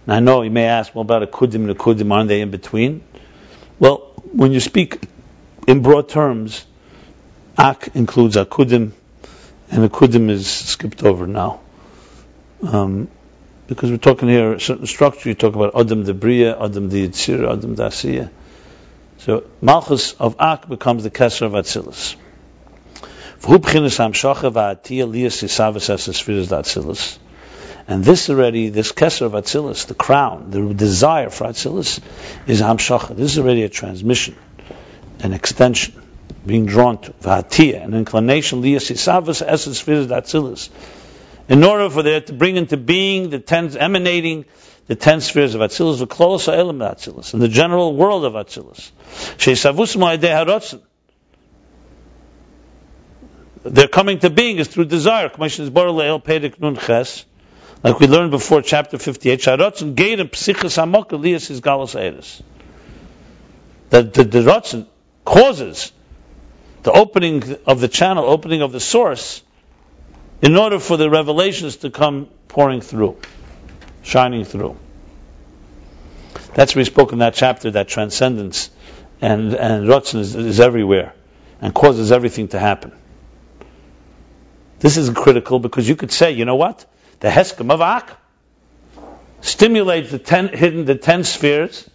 Now I know you may ask, well, about a kudim and a kudim, aren't they in between? Well, when you speak in broad terms, ak includes a kudim, and the kudim is skipped over now. Because we're talking here a certain structure, you talk about Atem the beriyah, Atem the yetzirah, Atem the asiya. So Malchus of Ak becomes the keser of Atzilus. And this already, this keser of Atzilus, the crown, the desire for Atzilus, is hamshacha. This is already a transmission, an extension, being drawn to v'atiya, an inclination liyasisavas essence sefirot Atzilus. In order for there to bring into being the 10 emanating the 10 spheres of Atzilus, the close element of Atzilus, in the general world of Atzilus. Their coming to being is through desire. Like we learned before, chapter 58, that the Ratzon causes the opening of the channel, opening of the source, in order for the revelations to come pouring through, shining through. That's where we spoke in that chapter, that transcendence and Ratzon is everywhere and causes everything to happen. This is critical because you could say, you know what? The heskem of Ak stimulates the 10 spheres,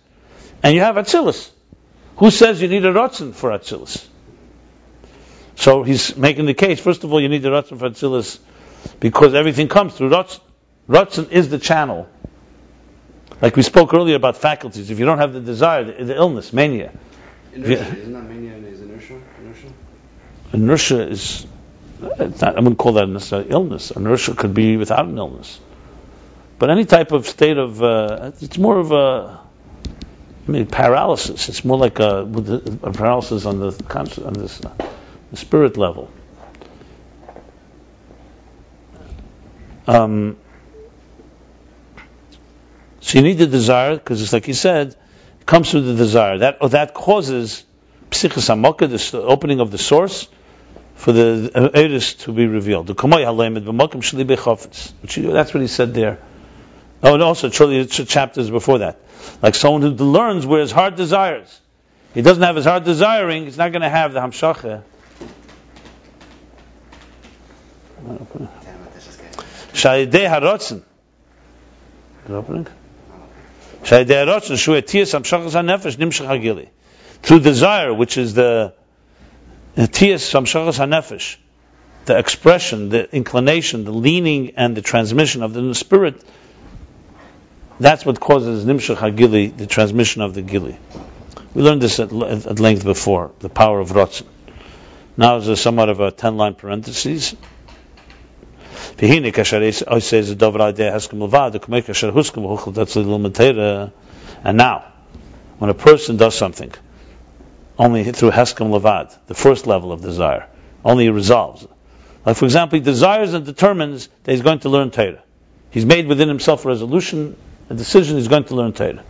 and you have Atzilus. Who says you need a Ratzon for Atzilus? So he's making the case. First of all, you need the Ratzon for Atzilus because everything comes through Ratzon. Ratzon is the channel. Like we spoke earlier about faculties. If you don't have the desire, the illness, mania. Inertia, isn't that mania is inertia? Inertia is... I wouldn't call that necessarily illness. Inertia could be without an illness. But any type of state of... it's more of a... paralysis. It's more like a paralysis on the spirit level. So you need the desire, because it's like you said, it comes through the desire. That causes psichis hamokah, the opening of the source, for the eris to be revealed. That's what he said there. Oh, and also chapters before that. Like someone who learns where his heart desires. He doesn't have his heart desiring, he's not going to have the hamshacha. Shayidei harotzen. Good opening. Shayidei harotzen shu etiyas hamshachas hanefesh nimshach hagili. Through desire, which is the tiyas hamshachas hanefesh, the expression, the inclination, the leaning, and the transmission of the spirit. That's what causes nimshach hagili, the transmission of the gili. We learned this at length before, the power of Ratzon. Now there's somewhat of a 10-line parenthesis. And now, when a person does something, only through heskem levad, the first level of desire, only he resolves. Like for example, he desires and determines that he's going to learn Torah. He's made within himself a resolution, a decision, he's going to learn Torah.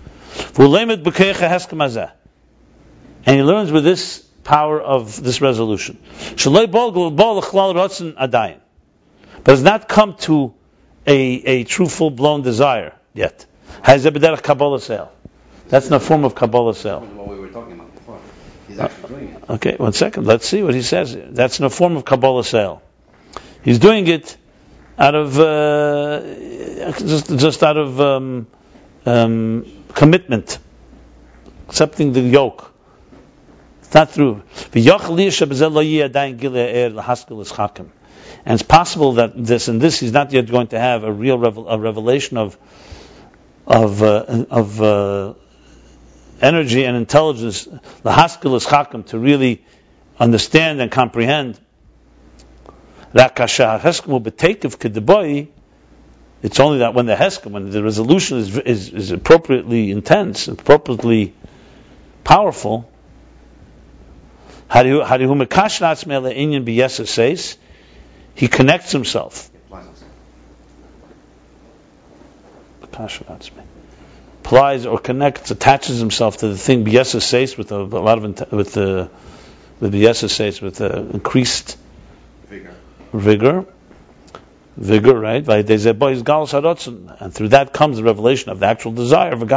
And he learns with this power of this resolution. But has not come to a true full-blown desire yet. That's in a form of Kabbalah sale. What we were talking about before. He He's actually doing it. Okay, 1 second. Let's see what he says. That's in a form of Kabbalah sale. He's doing it out of just out of commitment, accepting the yoke. It's not through. And it's possible that this and this he's not yet going to have a real revelation of energy and intelligence, the haskell is chakim, to really understand and comprehend. It's only that when the heskem, when the resolution is appropriately intense, appropriately powerful, he connects himself. Applies or connects, attaches himself to the thing with a lot of with increased vigor, right? And through that comes the revelation of the actual desire. And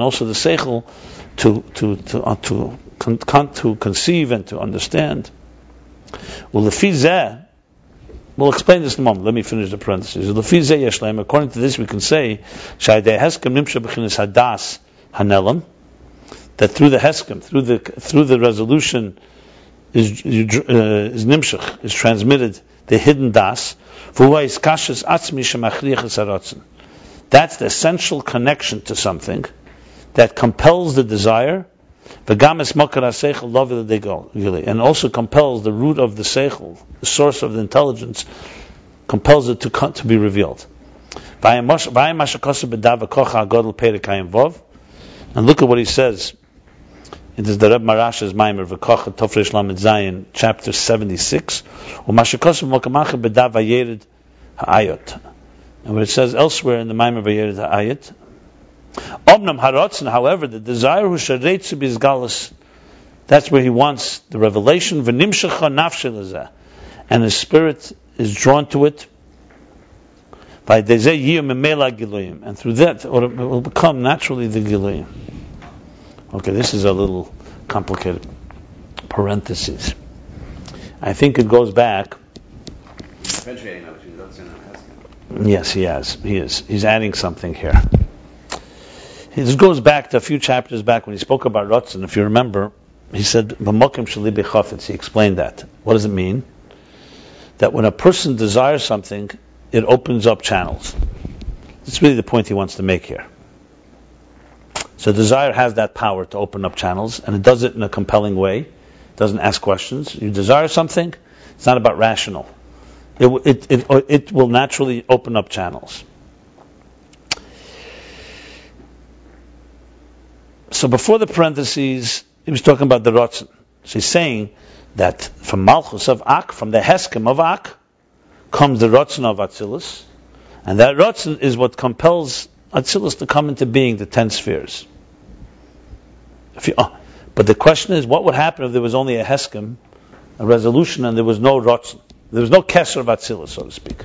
also the seichel to conceive and to understand. Well, we'll explain this in a moment. Let me finish the parentheses. According to this, we can say that through the heskem, through the resolution, is nimshach, is transmitted the hidden das. That's the essential connection to something that compels the desire, and also compels the root of the seichel, the source of the intelligence, compels it to be revealed. And look at what he says. It is the Reb Marash's Maimer V'kocha Tofresh Lamed Zayin, chapter 76. And what it says elsewhere in the Maimer Vayered Ha'ayit. Omnam Harotzen, however, the desire who sharetzu bizgalus, that's where he wants the revelation. V'nimshecha nafshe, and his spirit is drawn to it. By dezeh yiyum memela giloyim, and through that it will become naturally the giloyim. Okay, this is a little complicated. Parentheses. I think it goes back. Yes, he has. He is. He's adding something here. This goes back to a few chapters back when he spoke about Ratzon. If you remember, he said, "B'mokim sheli b'chafetz." He explained that. What does it mean? That when a person desires something, it opens up channels. That's really the point he wants to make here. So desire has that power to open up channels, and it does it in a compelling way. It doesn't ask questions. You desire something, it's not about rational. It will naturally open up channels. So before the parentheses, he was talking about the Ratzon. So he's saying that from Malchus of Ak, from the heskem of Ak, comes the Ratzon of Atzilus, and that Ratzon is what compels Atzilus to come into being, the 10 spheres. But the question is, what would happen if there was only a heskem, a resolution, and there was no Ratzon? There was no keser of Atzilus, so to speak.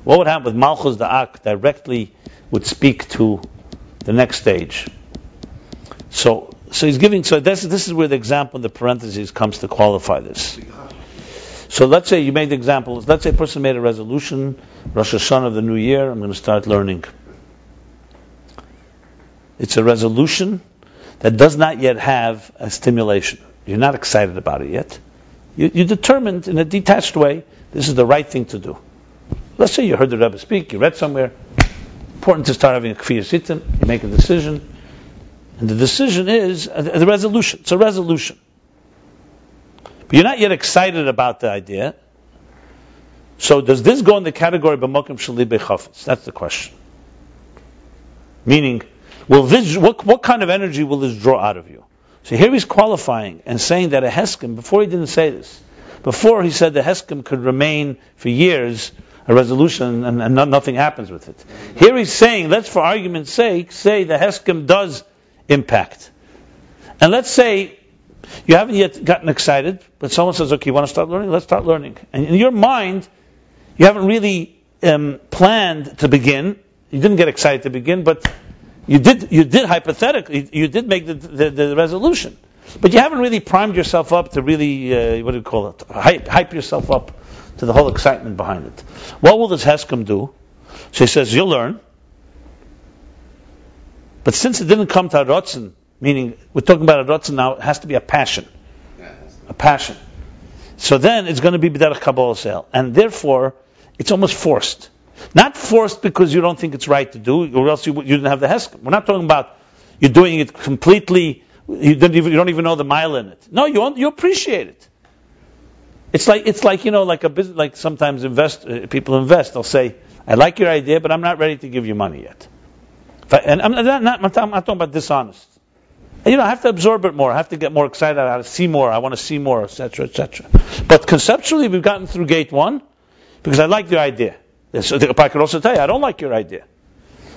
What would happen with Malchus the Ak directly would speak to the next stage? So he's giving. So this is where the example in the parentheses comes to qualify this. So let's say you made the example. Let's say a person made a resolution, Rosh Hashanah of the new year, I'm going to start learning. It's a resolution that does not yet have a stimulation. You're not excited about it yet. You determined in a detached way, this is the right thing to do. Let's say you heard the Rabbi speak, you read somewhere. Important to start having a kfir sitim. You make a decision. And the decision is the resolution. It's a resolution. But you're not yet excited about the idea. So does this go in the category b'mokim sheli b'chafetz? That's the question. Meaning, what kind of energy will this draw out of you? So here he's qualifying and saying that a heskem, before he didn't say this, before he said the heskem could remain for years, a resolution, and nothing happens with it. Here he's saying, let's for argument's sake, say the heskem does impact. And let's say you haven't yet gotten excited, but someone says, okay, you want to start learning? Let's start learning. And in your mind, you haven't really planned to begin. You didn't get excited to begin, but You did hypothetically, you did make the resolution. But you haven't really primed yourself up to really, what do you call it, hype yourself up to the whole excitement behind it. What will this heskem do? So he says, you'll learn. But since it didn't come to a rotzen, meaning we're talking about a rotzen now, it has to be a passion. A passion. So then it's going to be b'derech kabbalah sale. And therefore, it's almost forced. Not forced because you don't think it's right to do, or else you didn't have the heskem. We're not talking about you're doing it completely, you don't even know the mile in it. No, you appreciate it. It's like like a business, like sometimes people invest. They'll say, I like your idea, but I'm not ready to give you money yet. And I'm not talking about dishonest. I have to absorb it more. I have to get more excited. I have to see more. I want to see more, etc., etc. But conceptually, we've gotten through gate 1 because I like your idea. So I could also tell you, I don't like your idea.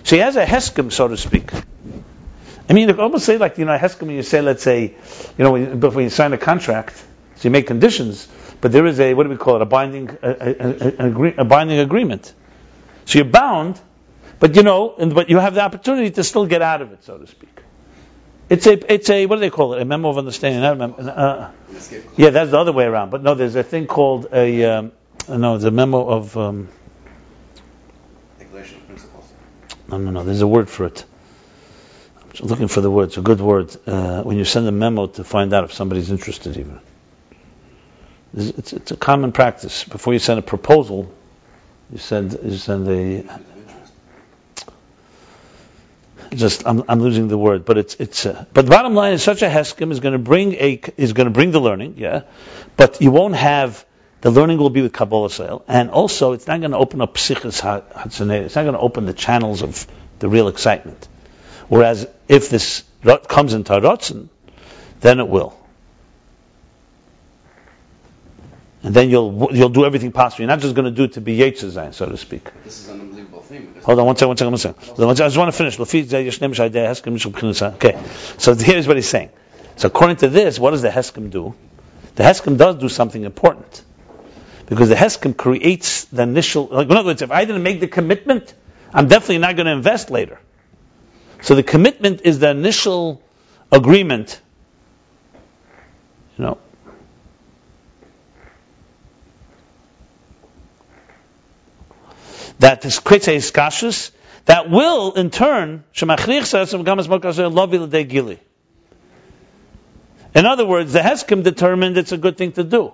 So he has a heskem, so to speak. I mean, you could almost say like, a heskem, when you say, let's say, before you sign a contract, so you make conditions, but there is a, what do we call it, a binding agreement. So you're bound, but but you have the opportunity to still get out of it, so to speak. It's a what do they call it? A memo of understanding. Yeah, that's the other way around. But no, there's a thing called it's a memo of declaration of principles. No. There's a word for it. I'm just looking for the word. It's a good word. When you send a memo to find out if somebody's interested, even it's a common practice. Before you send a proposal, you send a. I'm losing the word, but but the bottom line is such a heskem is going to bring the learning, yeah, but you won't have the learning will be with Kabbalah sale, and also it's not going to open up psichis hatzanet. It's not going to open the channels of the real excitement. Whereas if this comes into rotzen, then it will, and then you'll do everything possible. You're not just going to do it to be yetzirah, so to speak. This is an unbelievable thing. Hold on, one second. I just want to finish. Okay, so here's what he's saying. So according to this, what does the heskem do? The heskem does do something important. Because the heskem creates the initial... in other words, if I didn't make the commitment, I'm definitely not going to invest later. So the commitment is the initial agreement. That this creates a iskashus that will, in turn, in other words, the heskem determined it's a good thing to do.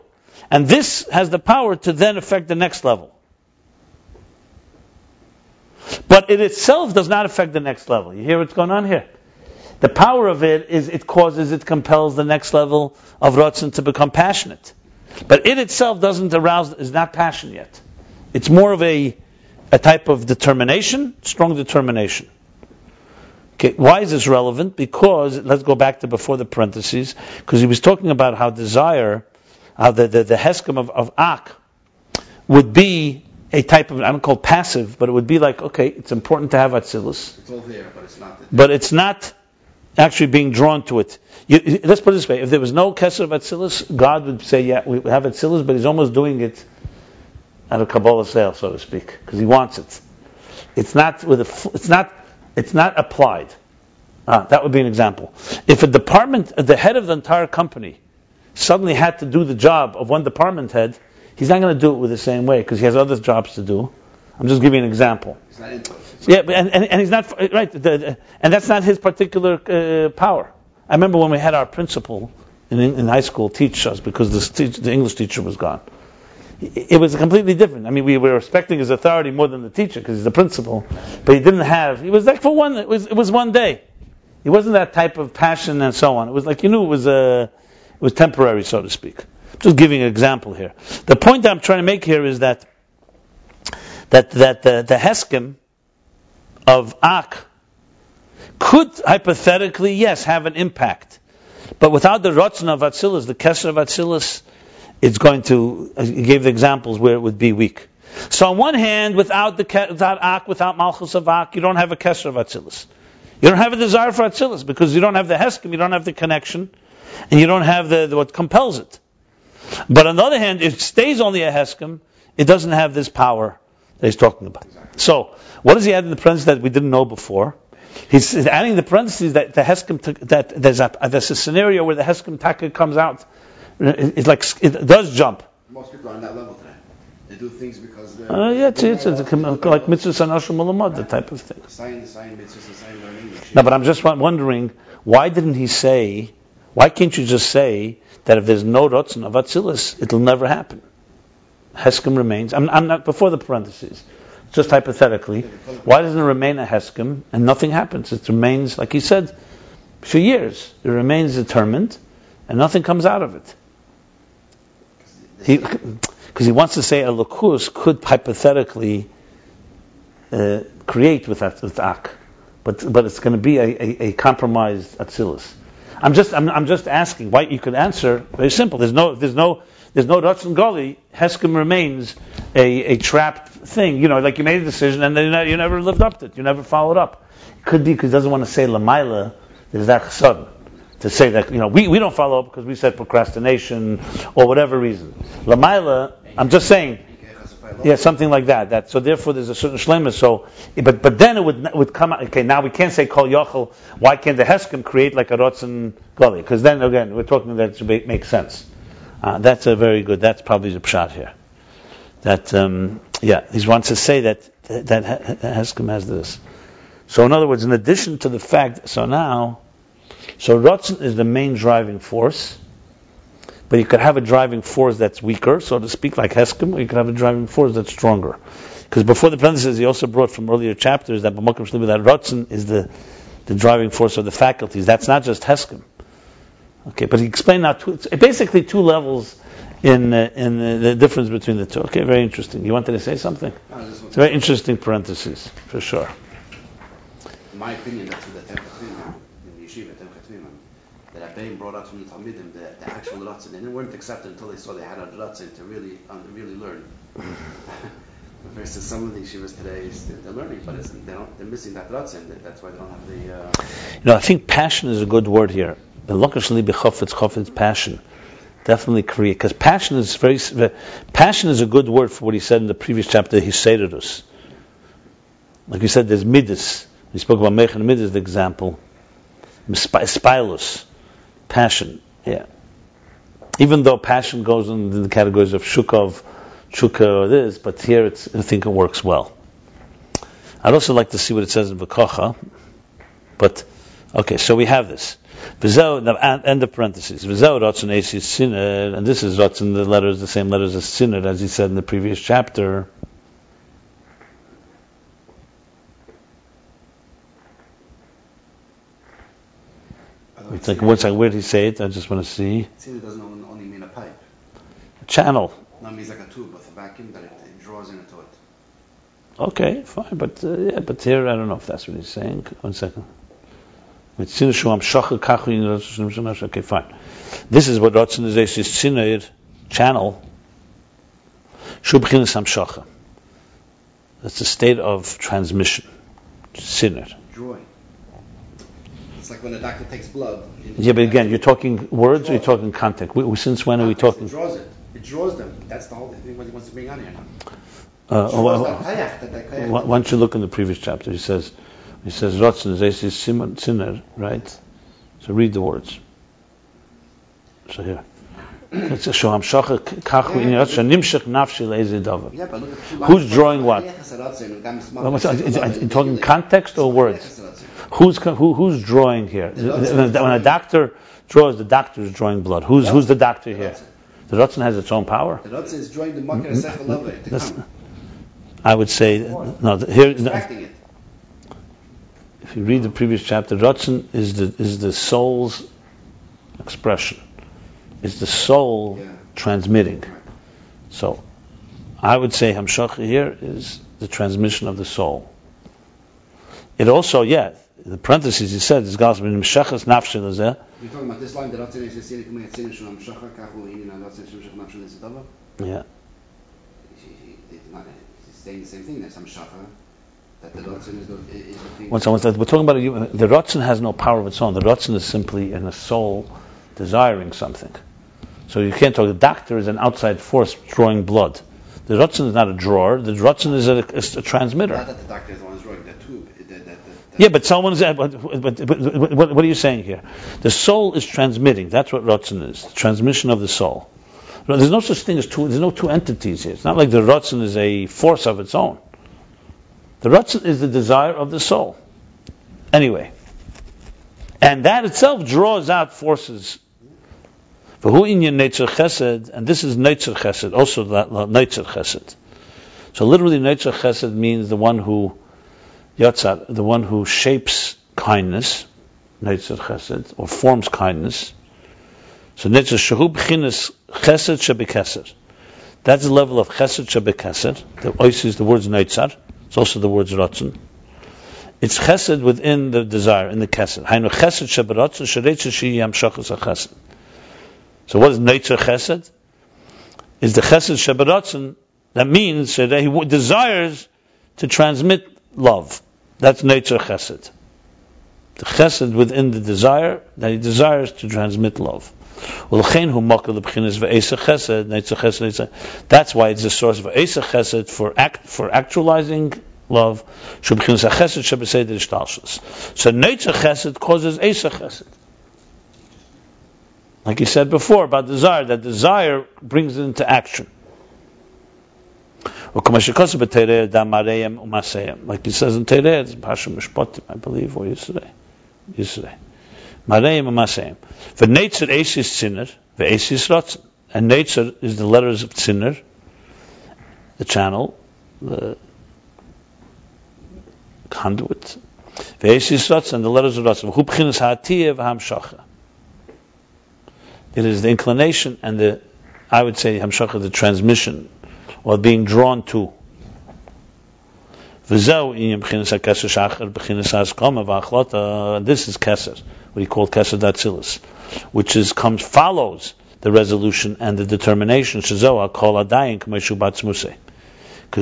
And this has the power to then affect the next level. But it itself does not affect the next level. You hear what's going on here? The power of it is it compels the next level of rotzen to become passionate. But it itself is not passion yet. It's more of a type of determination, strong determination. Okay, why is this relevant? Because, let's go back to before the parentheses, because he was talking about how desire, how the heskem of ak would be a type of, I don't call it passive, but it would be like, okay, it's important to have atzilus. It's all there, but it's not. But it's not actually being drawn to it. Let's put it this way, if there was no keser of atzilus, God would say, yeah, we have atzilus, but he's almost doing it out of Kabbalah sale, so to speak, because he wants it. It's not applied. That would be an example. If a department, the head of the entire company, suddenly had to do the job of one department head, he's not going to do it with the same way because he has other jobs to do. I'm just giving you an example. He's not into it. Yeah, and he's not right, and that's not his particular power. I remember when we had our principal in high school teach us because the English teacher was gone. It was completely different. I mean, we were respecting his authority more than the teacher because he's the principal. But he was like it was one day. It wasn't that type of passion and so on. It was like, it was temporary, so to speak. Just giving an example here. The point I'm trying to make here is that the heskem of ak could hypothetically, yes, have an impact. But without the rotzen of Atzilus, the keser of Atzilus, it's going to, he gave the examples where it would be weak. So on one hand, without ak, without malchus of ak, you don't have a keser of Atzilus. You don't have a desire for Atzilus because you don't have the heskem, you don't have the connection, and you don't have what compels it. But on the other hand, if it stays only a heskem, it doesn't have this power that he's talking about. So, what does he add in the presence that we didn't know before? He's adding the parentheses that the heskem that there's a scenario where the heskem taka comes out. It's like it does jump. Most people are on that level today. They do things because they're... It's like mitzvah sanashim malamad, the type of thing. Sign mitzvahs and sign learning. No, but I'm just wondering, why can't you just say that if there's no rotzen of Atzilus, it'll never happen? Heskem remains. I'm not before the parentheses. Just hypothetically, why doesn't it remain a heskem and nothing happens? It remains, like he said, for years. It remains determined, and nothing comes out of it. Because he wants to say a lukus could hypothetically create with ak, but it's going to be a compromised Atzilus. I'm just asking. Why you could answer very simple. There's no Ratzon Goli. Heskem remains a trapped thing. Like you made a decision and then you never lived up to it. You never followed up. It could be because he doesn't want to say Lamaila. There's that chesed to say that we don't follow up because we said procrastination or whatever reason. Lamaila. I'm just saying. Yeah, something like that. So therefore, there's a certain shlemus. So, but then it would come out. Okay, now we can't say kol yochel. Why can't the heskem create like a rotzen goli? Because then again, we're talking that it makes sense. That's a very good. That's probably the pshat here. That he wants to say that heskem has this. So in other words, in addition to the fact, rotzen is the main driving force. But you could have a driving force that's weaker, so to speak, like heskem, or you could have a driving force that's stronger. Because before the parentheses, he also brought from earlier chapters that rotzen is the driving force of the faculties. That's not just heskem. Okay, but he explained now basically two levels in the difference between the two. Okay, very interesting. You wanted to say something? No, it's a very interesting parentheses, for sure. In my opinion, that's what the Atem in the yeshiva, that Rabbi brought out from the Talmidim, the actual ratzin, and they weren't accepted until they saw they had a ratzin to really learn. Versus some of the yeshivas today, they're learning, but they're missing that ratzin. That's why they don't have the. I think passion is a good word here. The lokashli b'chofetz passion. Definitely create, because passion is a good word for what he said in the previous chapter. Hiseirodus. Like you said, there's midas. We spoke about mech and midas, the example. Spilus. Passion, yeah. Even though passion goes in the categories of chuka or this, but here I think it works well. I'd also like to see what it says in V'kocha, but okay, so we have this. End of parentheses. V'zeu rotzen asiya sinner, and this is rotzen, the same letters as sinner, as he said in the previous chapter. It's like, where did he say it? I just want to see. It doesn't only mean a pipe. A channel. No, it means like a tube with a vacuum that it draws into it. Okay, fine, but here I don't know if that's what he's saying. 1 second. Okay, fine. This is what Ratzon is Sinner channel. That's the state of transmission. Sinner. Drawing. It's like when a doctor takes blood. Yeah, but again, you're talking words or you're talking context? Since when are we talking? It draws it. It draws them. That's the whole thing what he wants to bring on here Why now. don't you look in the previous chapter? He says, Ratzon is sinner, right? So read the words. So here. Who's drawing what? In talking context or words? Who's drawing here? When a doctor draws, the doctor is drawing blood. Who's the doctor here? The Ratzon has its own power. The Ratzon is drawing the makir sechel love to come. I would say no. Here, if you read the previous chapter, Ratzon is the soul's expression. It's the soul transmitting. So, I would say Hamshacha here is the transmission of the soul. It also, the parentheses he said is Gals bin Meshachas Nafshel Azeh. You're talking about this line, the Ratzon is yetzirah shum Hamshacha kachu inin Ratzon shum Nafshel Azeh. Yeah. He's saying the same thing. That's Hamshacha. That the Ratzon is the thing. We're talking about the Ratzon has no power of its own. The Ratzon is simply in a soul desiring something. So you can't talk. The doctor is an outside force drawing blood. The Ratzon is not a drawer. The Ratzon is a transmitter. Not that the doctor is the one who's drawing the tube. Yeah, but someone's. But what are you saying here? The soul is transmitting. That's what Ratzon is. The transmission of the soul. There's no such thing as two. There's no two entities here. It's not like the Ratzon is a force of its own. The Ratzon is the desire of the soul. Anyway, and that itself draws out forces. V'hu inyan netzir chesed, and this is netzir chesed, also netzir chesed. So literally, netzir chesed means the one who yatzar, the one who shapes kindness, netzir chesed, or forms kindness. So netzir shehu b'chinas chesed shebikeser. That's the level of chesed shebikeser. The ois is the words netzar. It's also the words ratzon. It's chesed within the desire, in the keser. Hainu chesed sheberatzon shereitzer sheyam shachas chesed. So what is netzir chesed? Is the chesed sheberatzon. That means that he desires to transmit love. That's netzir chesed. The chesed within the desire, that he desires to transmit love. That's why it's the source of asiya chesed for actualizing love. So netzir chesed causes asiya chesed. Like you said before about desire, that desire brings it into action. Like he says in Teireh, it's Pasha Mishpatim, I believe, or yesterday. Mareyim u'maseyim. V'netzir esis tzinner, v'esis ratzon. And netzir is the letters of tzinner, the channel, the conduit. V'esis ratzon, the letters of ratzon. V'hu b'chinas ha'atiyah v'hamshacha. It is the inclination and I would say hamshacha, the transmission, or being drawn to. This is keser, what he called keser Atzilus, which follows the resolution and the determination. Because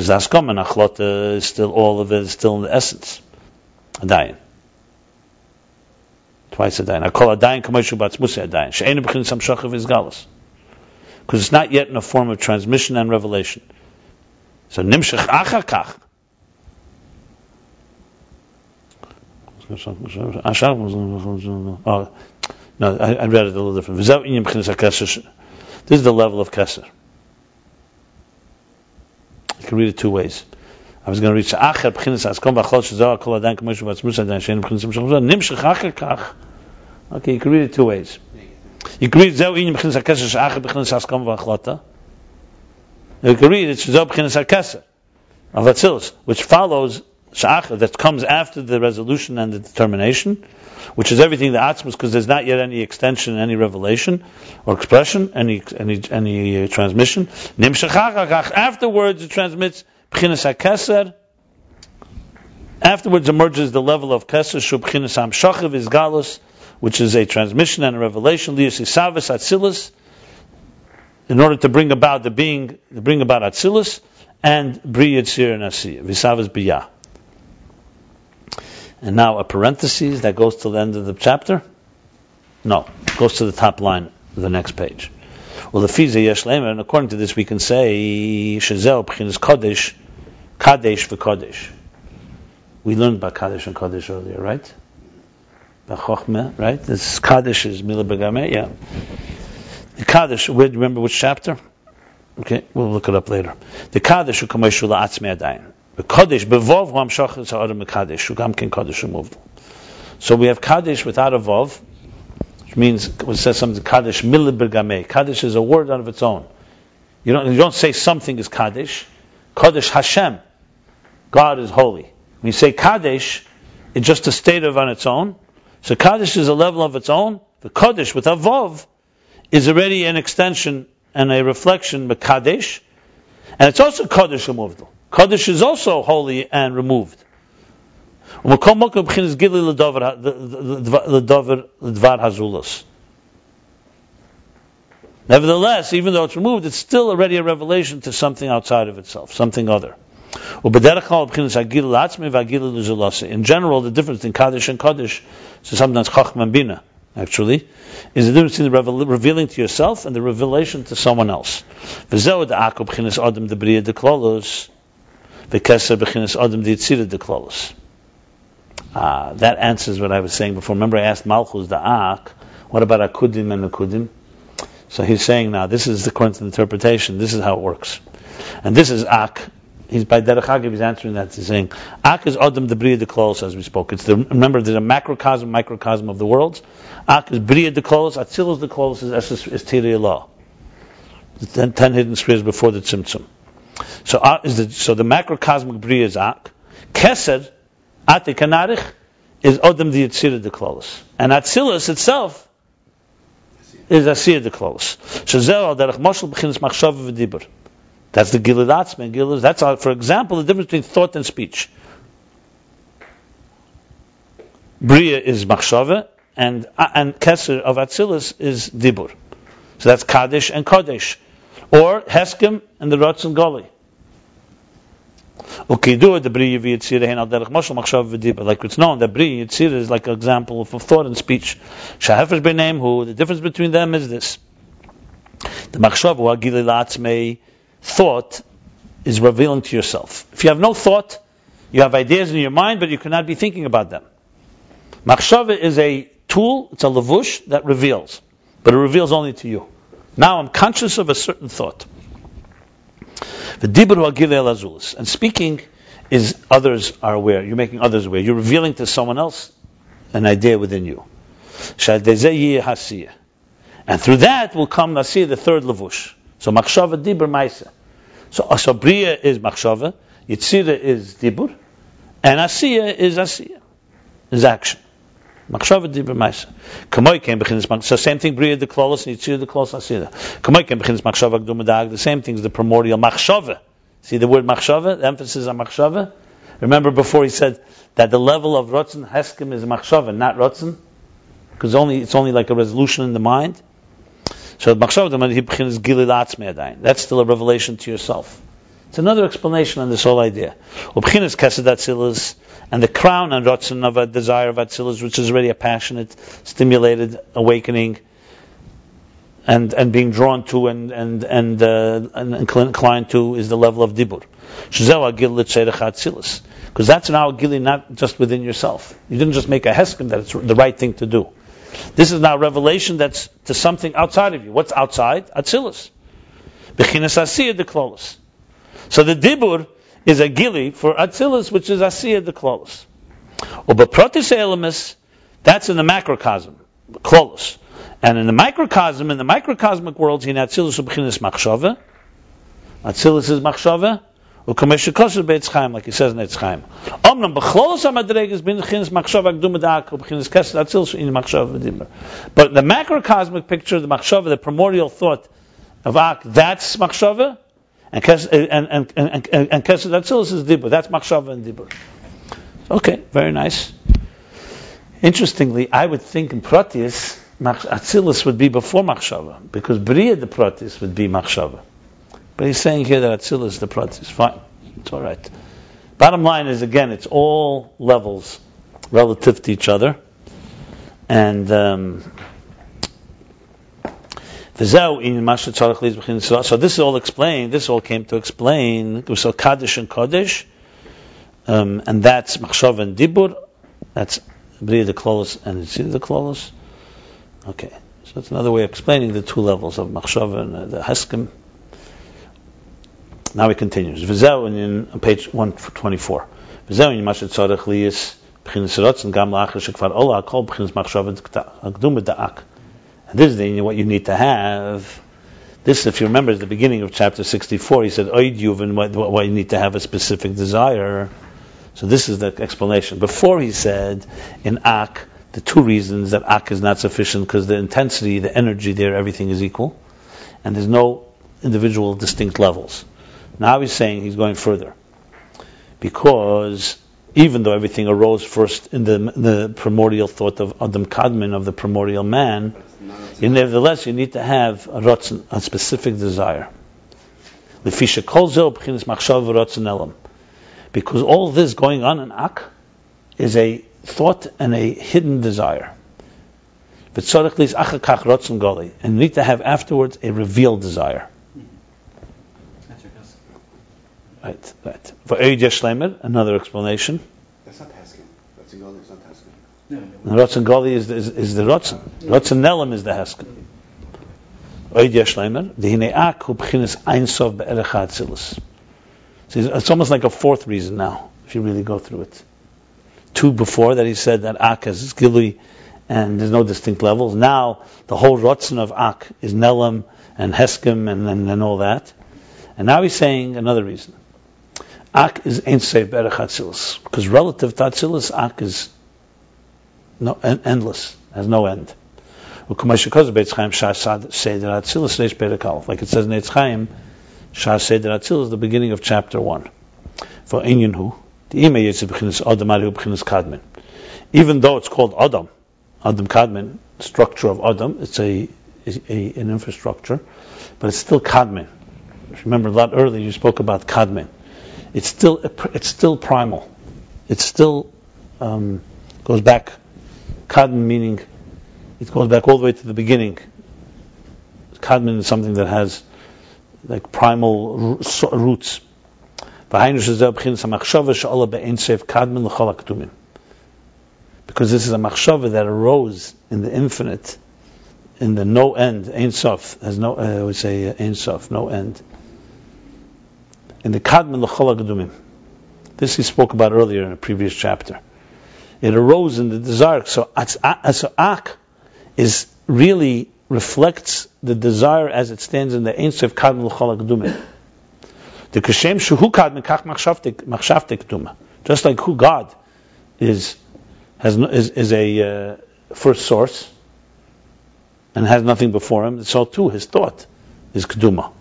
haskam and achlota is still, all of it is still in the essence. Adayin. Twice adayin. I call adayin k'meishu batzmusei adayin. She'enu b'chinas hamshacha v'izgalus. Because it's not yet in a form of transmission and revelation. So nimshach achakach. Oh, no, I read it a little different. This is the level of keser. You can read it two ways. I was going to reach Acher b'chinas askom b'achol shezah kol adan k'moshu batzmus adan she'enu b'chinas hamshacha nimshach achakach. Okay, you can read it two ways. You can read Zeu Inyan b'chinas hakeser she'acher b'chinas askom v'achlota. You can read it Zeu b'chinas hakeser of Atzilus, which follows she'acher, that comes after the resolution and the determination, which is everything the atzmus, because there's not yet any extension, any revelation or expression, any transmission. Afterwards, it transmits b'chinas hakeser. Afterwards emerges the level of keser shu b'chinas hamshacha v'izgalus, which is a transmission and a revelation, liusisavis atzilus, in order to bring about atzilus and beriyah, yetzirah, and asiya. Visavis beriyah. And now a parenthesis that goes to the end of the chapter. No, it goes to the top line of the next page. Well, the fiza yesh lemer, and according to this, we can say shezeh b'chinas kadesh v'kodosh. We learned about kadesh and kodosh earlier, right? Right? This kadesh is mila begameh, yeah. The kadesh, remember which chapter? Okay, we'll look it up later. The kadesh hu kameshu la'atzmei adayin. The kadesh bevov hu hamshachas ha'adam mekadesh hu gam ken kadesh removed. So we have kadesh without a vov, which means it says something kadesh mila begameh. Kadesh is a word out of its own. You don't say something is kadesh. Kadesh Hashem, God is holy. When you say kadesh, it's just a state on its own. So Kaddish is a level of its own. The Kodesh with a Vav is already an extension and a reflection of Kaddish. And it's also Kodesh removed. Kodesh is also holy and removed. Nevertheless, even though it's removed, it's still already a revelation to something outside of itself, something other. In general, the difference between Kaddish and Kodesh is sometimes Chachma and Bina. actually, is the difference between the revealing to yourself and the revelation to someone else. V'zeu da'ak b'chinas adam the beriyah the kodosh, v'keser b'chinas adam the yetzirah the kodosh. That answers what I was saying before. Remember I asked Malchus da'ak, what about akudim and akudim? So he's saying now, this is the current interpretation, this is how it works. And this is ak. He's by Derech Hagiv, he's answering that. He's saying, ak is adam the beriyah the kodosh, as we spoke. Remember, there's a macrocosm, microcosm of the worlds. Ak is beriyah the kodosh, Atzilus the kodosh is tirei law. The 10 hidden spheres before the tzimtzum. So the macrocosmic beriyah is ak. Keser, ate kanarich, is adam the yetzirah the kodosh. And Atzilus itself is asiya the kodosh. So zeh derech moshel b'chinas machshava v'dibur. That's the Gilul Atzma. Gilul. That's for example the difference between thought and speech. Beriyah is machshava, and keser of Atzilus is dibur. So that's kadesh and kodesh, or heskem and the rotzen goli. Ukidu the beriyah yetzirah hen al derech moshel machshava v'dibur. Like it's known that beriyah yetzirah is like an example of thought and speech. Shahefesh b'neim hu. The difference between them is this: the machshava wa Gilul Atzma. Thought is revealing to yourself. If you have no thought, you have ideas in your mind, but you cannot be thinking about them. Machshava is a tool, it's a levush that reveals, but it reveals only to you. Now I'm conscious of a certain thought. The dibur ha'gilei azulus, and speaking is others are aware. You're making others aware. You're revealing to someone else an idea within you. Shadezeh hasiya, and through that will come asiya, the third levush. So machshava dibur ma'isa. So beriyah is machshava, yetzirah is dibur, and asiya is action. Machshava dibur ma'isa. Kamoi came b'chinas. So same thing, beriyah the kolos and yetzirah the kolos asiya. Kamoi came b'chinas machshava gdum dag. The same thing is the primordial machshava. See the word machshava, the emphasis on machshava. Remember before he said that the level of rotzen heskem is machshava, not rotzen, because it's only like a resolution in the mind. So that's still a revelation to yourself. It's another explanation on this whole idea. And the crown and rotzen of a desire of Atzilus, which is already a passionate, stimulated awakening, and being drawn to and inclined to, is the level of dibur. Because that's now a gili, not just within yourself. You didn't just make a heskem that it's the right thing to do. This is now revelation that's to something outside of you. What's outside? Atzilus. Bechinas asiya de klolos. So the dibur is a gili for Atzilus, which is asiya de klolos. But proti elemis, that's in the macrocosm, klolos. And in the microcosm, in the microcosmic worlds, in Atzilus bechinas machshava. Atzilus is machshava. Like he says in Netzovim. But the macrocosmic picture, the machshava, the primordial thought of ak, that's machshava, and keser Atzilus is dibur. That's machshava and dibur. Okay, very nice. Interestingly, I would think in protis, Atzilus would be before machshava, because beriyah the protis would be machshava. But he's saying here that Atzilus, the proti, is fine. It's all right. Bottom line is, again, it's all levels relative to each other. And so this is all explained. This all came to explain. So kadesh and kodesh, and that's machshava and dibur. That's beriyah the kolos and yetzirah the kolos. Okay, so that's another way of explaining the two levels of machshava and the heskem. Now he continues. V'zeu on page 124. V'zeu in mashet tzarech liyis b'chinas rotzen gam la'achar shekvar ola kol b'chinas machshava agdum da'ak. And this is what you need to have. This, if you remember, at the beginning of chapter 64, he said oid yuvin, why you need to have a specific desire. So this is the explanation. Before he said in ak, the two reasons that ak is not sufficient, because the intensity, the energy there, everything is equal, and there's no individual distinct levels. Now he's saying he's going further, because even though everything arose first in the primordial thought of Adam Kadmon, of the primordial man, nevertheless you need to have a specific desire. Because all this going on in ak is a thought and a hidden desire. And you need to have afterwards a revealed desire. Right. For Eid Yeshlemer, another explanation. That's not heskem. That's not heskem. Ratzon Gali is the Ratzon. Ratzon Nelam is the heskem. Oid Yeshleimer, Dehine Ak hu b'chinas Ein Sof be'erech ha'atzilus. So it's almost like a fourth reason now, if you really go through it. Two before that he said that Ak is Gilui and there's no distinct levels. Now the whole Ratzon of Ak is Nelam and heskem and all that. And now he's saying another reason. Ak is Ein Sof be'erech ha'atzilus. Because relative to Atzilus, Ak is endless, has no end. Like it says in Eitz Chaim, Shah Seder Atzilus, the beginning of chapter 1. For Inyan Hu, even though it's called Adam Kadmon, structure of Adam, it's an infrastructure, but it's still Kadmon. Remember a lot earlier you spoke about Kadmon. It's still primal. It still goes back. Kadmon meaning it goes back all the way to the beginning. Kadmon is something that has like primal roots. Because this is a machshava that arose in the infinite, in the no end, Ein Sof, has no, I would say Ein Sof, no end. In the Kadmon l'chol ha'kedumim. This he spoke about earlier in a previous chapter. It arose in the desire. So Ak is really reflects the desire as it stands in the Ein Sof Kadmon l'chol ha'kedumim. The kashem shuhu kadmon kach machshavte keduma. Just like who God is a first source and has nothing before him, so too his thought is keduma,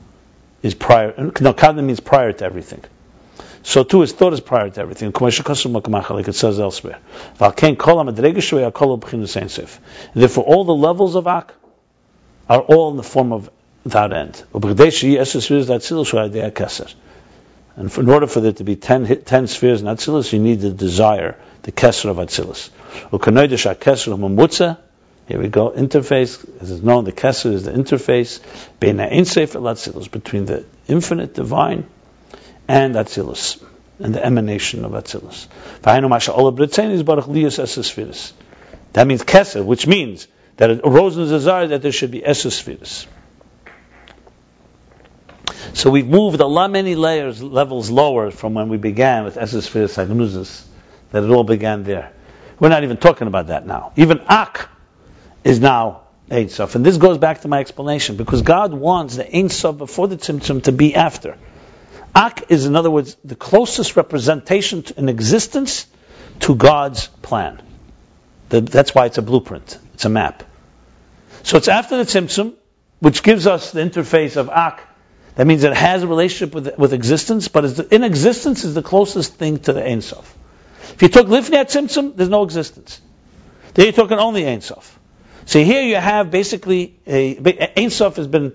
is prior. No, kadmon means prior to everything. So too his thought is prior to everything. Like it says elsewhere. Therefore, all the levels of Ak are all in the form of without end. And in order for there to be 10 spheres in Atzilus, you need the desire, the keser of Atzilus. Here we go, interface, as is known, the keser is the interface between the infinite divine and Atzilus, and the emanation of Atzilus. That means keser, which means that it arose in the desire that there should be spheres. So we've moved a lot many levels lower from when we began with spheres Hagnuzis, that it all began there. We're not even talking about that now. Even Ak is now Ein Sof. And this goes back to my explanation, because God wants the Ein Sof before the Tzimtzum to be after. Ak is, in other words, the closest representation in existence to God's plan. That's why it's a blueprint. It's a map. So it's after the Tzimtzum, which gives us the interface of Ak. That means it has a relationship with existence, but in existence is the closest thing to the Ein Sof. If you took Lifnei Tzimtzum, there's no existence. Then you're talking only Ein Sof. So here you have basically Ein Sof has been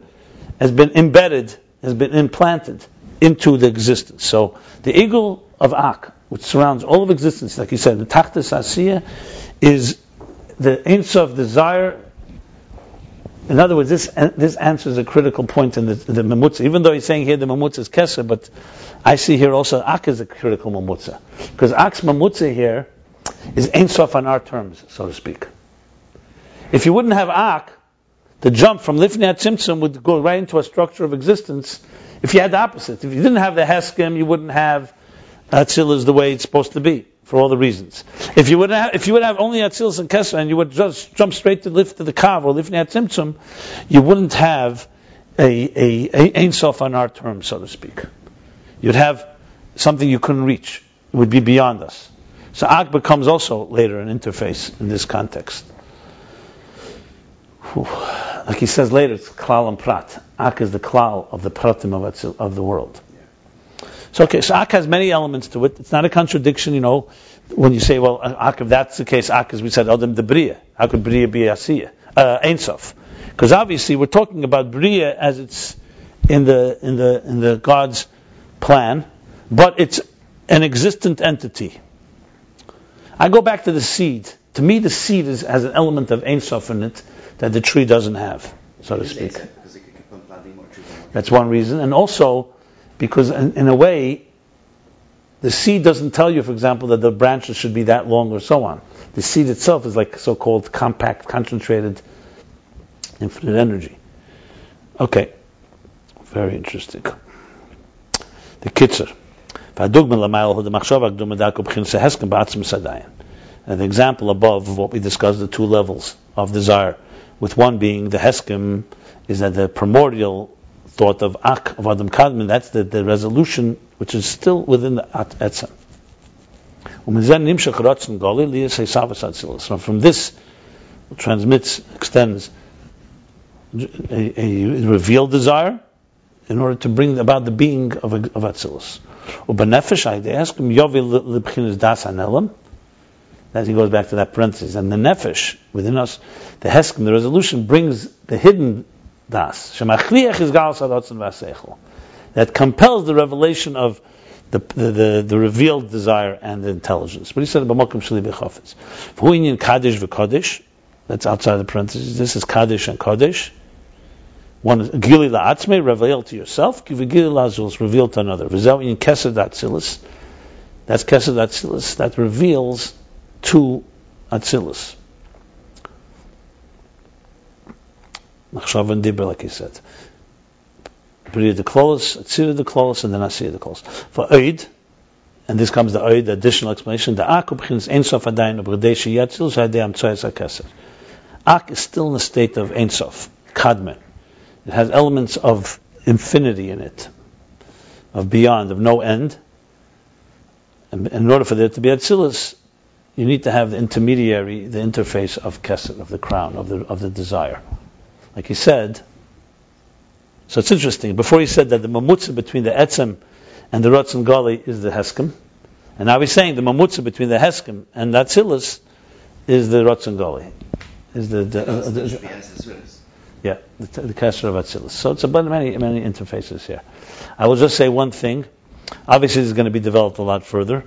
embedded, has been implanted into the existence. So the eagle of Ak, which surrounds all of existence, like you said, the Tachtas Asiya, is the Ein Sof desire. In other words, this answers a critical point in the Mamutza. Even though he's saying here the Mamutza is keser, but I see here also Ak is a critical Mamutza. Because Ak's Mamutza here is Ein Sof on our terms, so to speak. If you wouldn't have Ak, the jump from Lifnei Tzimtzum would go right into a structure of existence. If you had the opposite, if you didn't have the heskem, you wouldn't have Atzilus the way it's supposed to be, for all the reasons. If you would have only Atzilus and Keser, and you would just jump straight to the Kav or Lifnei Tzimtzum, you wouldn't have a Ein Sof on our terms, so to speak. You'd have something you couldn't reach. It would be beyond us. So Ak becomes also later an interface in this context. Like he says later, it's klal and prat. Ak is the klal of the pratim of the world. So Ak has many elements to it. It's not a contradiction, when you say, well, Ak, if that's the case, Ak, as we said, Adam the beriyah. How could beriyah be asiya? Ein Sof. Because obviously we're talking about beriyah as it's in the God's plan, but it's an existent entity. I go back to the seed, To me, the seed has an element of Ein Sof in it that the tree doesn't have, so to speak. Because it could keep on planting more trees. That's one reason. And also, because in a way, the seed doesn't tell you, for example, that the branches should be that long or so on. The seed itself is like so-called compact, concentrated, infinite energy. Okay. Very interesting. The keser. And the example above of what we discussed, the two levels of desire, with one being the heskem, is that the primordial thought of of Adam Kadmon, that's the resolution which is still within the Atem. So from this transmits, extends a revealed desire in order to bring about the being of Atzilus. That he goes back to that parenthesis. And the nefesh within us, the heskem, the resolution, brings the hidden das. That compels the revelation of the revealed desire and the intelligence. But he said, kadesh, that's outside the parentheses. This is kadesh and kodosh. One is gili la'atzme, reveal to yourself. Gili la'azulus, reveal to another. V'zau keser atzilus. That's keser atzilus. That reveals to Atzilus. Machshav and Dibber, like he said. Beriyah the close, yetzirah the close, and then asiya the close. For Oid, and this comes the Oid, the additional explanation, the Ak Ein Sof Adayin Ubredeshi Yatzilus Hadei Amtsoyes HaKeser. Ak is still in the state of Ein Sof, Kadmon. It has elements of infinity in it, of beyond, of no end. And in order for there to be Atzilus, you need to have the intermediary, the interface of keser, of the crown, of the desire. Like he said, so it's interesting. Before he said that the mamutza between the etzem and the rotzen gali is the heskem, and now he's saying the mamutza between the heskem and the atzilus is the rotzen gali, is the keser of atzilus. So it's about many interfaces here. I will just say one thing. Obviously, this is going to be developed a lot further.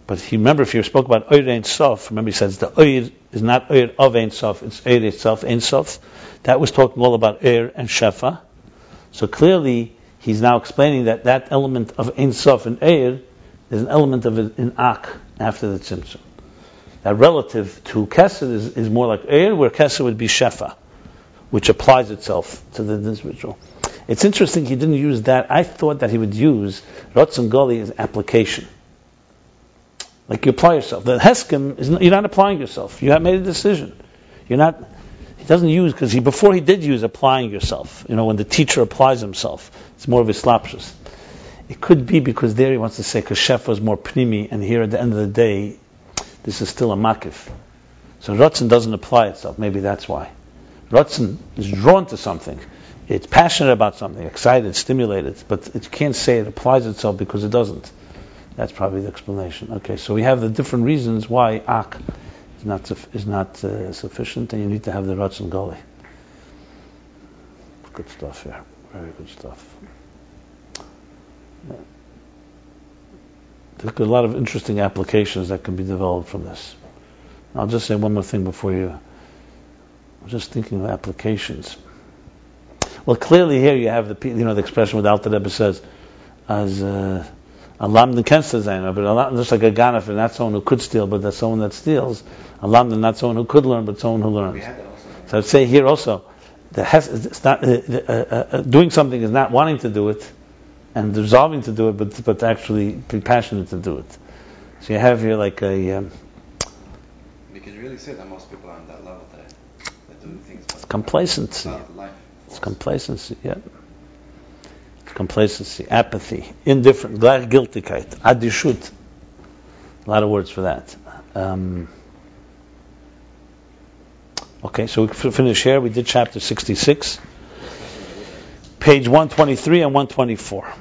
But remember, if you spoke about Oir Ein Sof, remember he says the Oir is not Oir of Ein Sof, it's Oir itself, Ein Sof. That was talking all about Oir and Shefa. So clearly, he's now explaining that element of Ein Sof and Oir is an element of it in Ak after the Tzimtzum. That relative to Keser is more like Oir, where Keser would be Shefa, which applies itself to the individual. It's interesting he didn't use that. I thought that he would use Rotzen Gali as application. Like you apply yourself. The heskem is you're not applying yourself. You have made a decision. You're not. He doesn't use because before he did use applying yourself. When the teacher applies himself, it's more of a slapshus. It could be because there he wants to say because shefa is more pnimi, and here at the end of the day, this is still a makif. So rotzen doesn't apply itself. Maybe that's why. Rotzen is drawn to something. It's passionate about something, excited, stimulated, but it can't say it applies itself because it doesn't. That's probably the explanation. Okay, so we have the different reasons why Ak is not sufficient, and you need to have the Ratzon Gali. Good stuff here. Very good stuff. Yeah. There's a lot of interesting applications that can be developed from this. I'll just say one more thing before you. I'm just thinking of applications. Well, clearly here you have the expression what Alter Rebbe says as Alam the Kenster Zayin, but just like a ganef, not someone who could steal, but that's someone that steals. Alam not someone who could learn, but someone who learns. So I'd say here also, it's not doing something is not wanting to do it, and resolving to do it, but actually be passionate to do it. So you have here like a. We can really say that most people are on that level today. They're doing things. It's complacency. It's complacency. Yeah. Complacency, apathy, indifferent, guiltigkeit, adishut. A lot of words for that. Okay, so we finish here. We did chapter 66, page 123 and 124.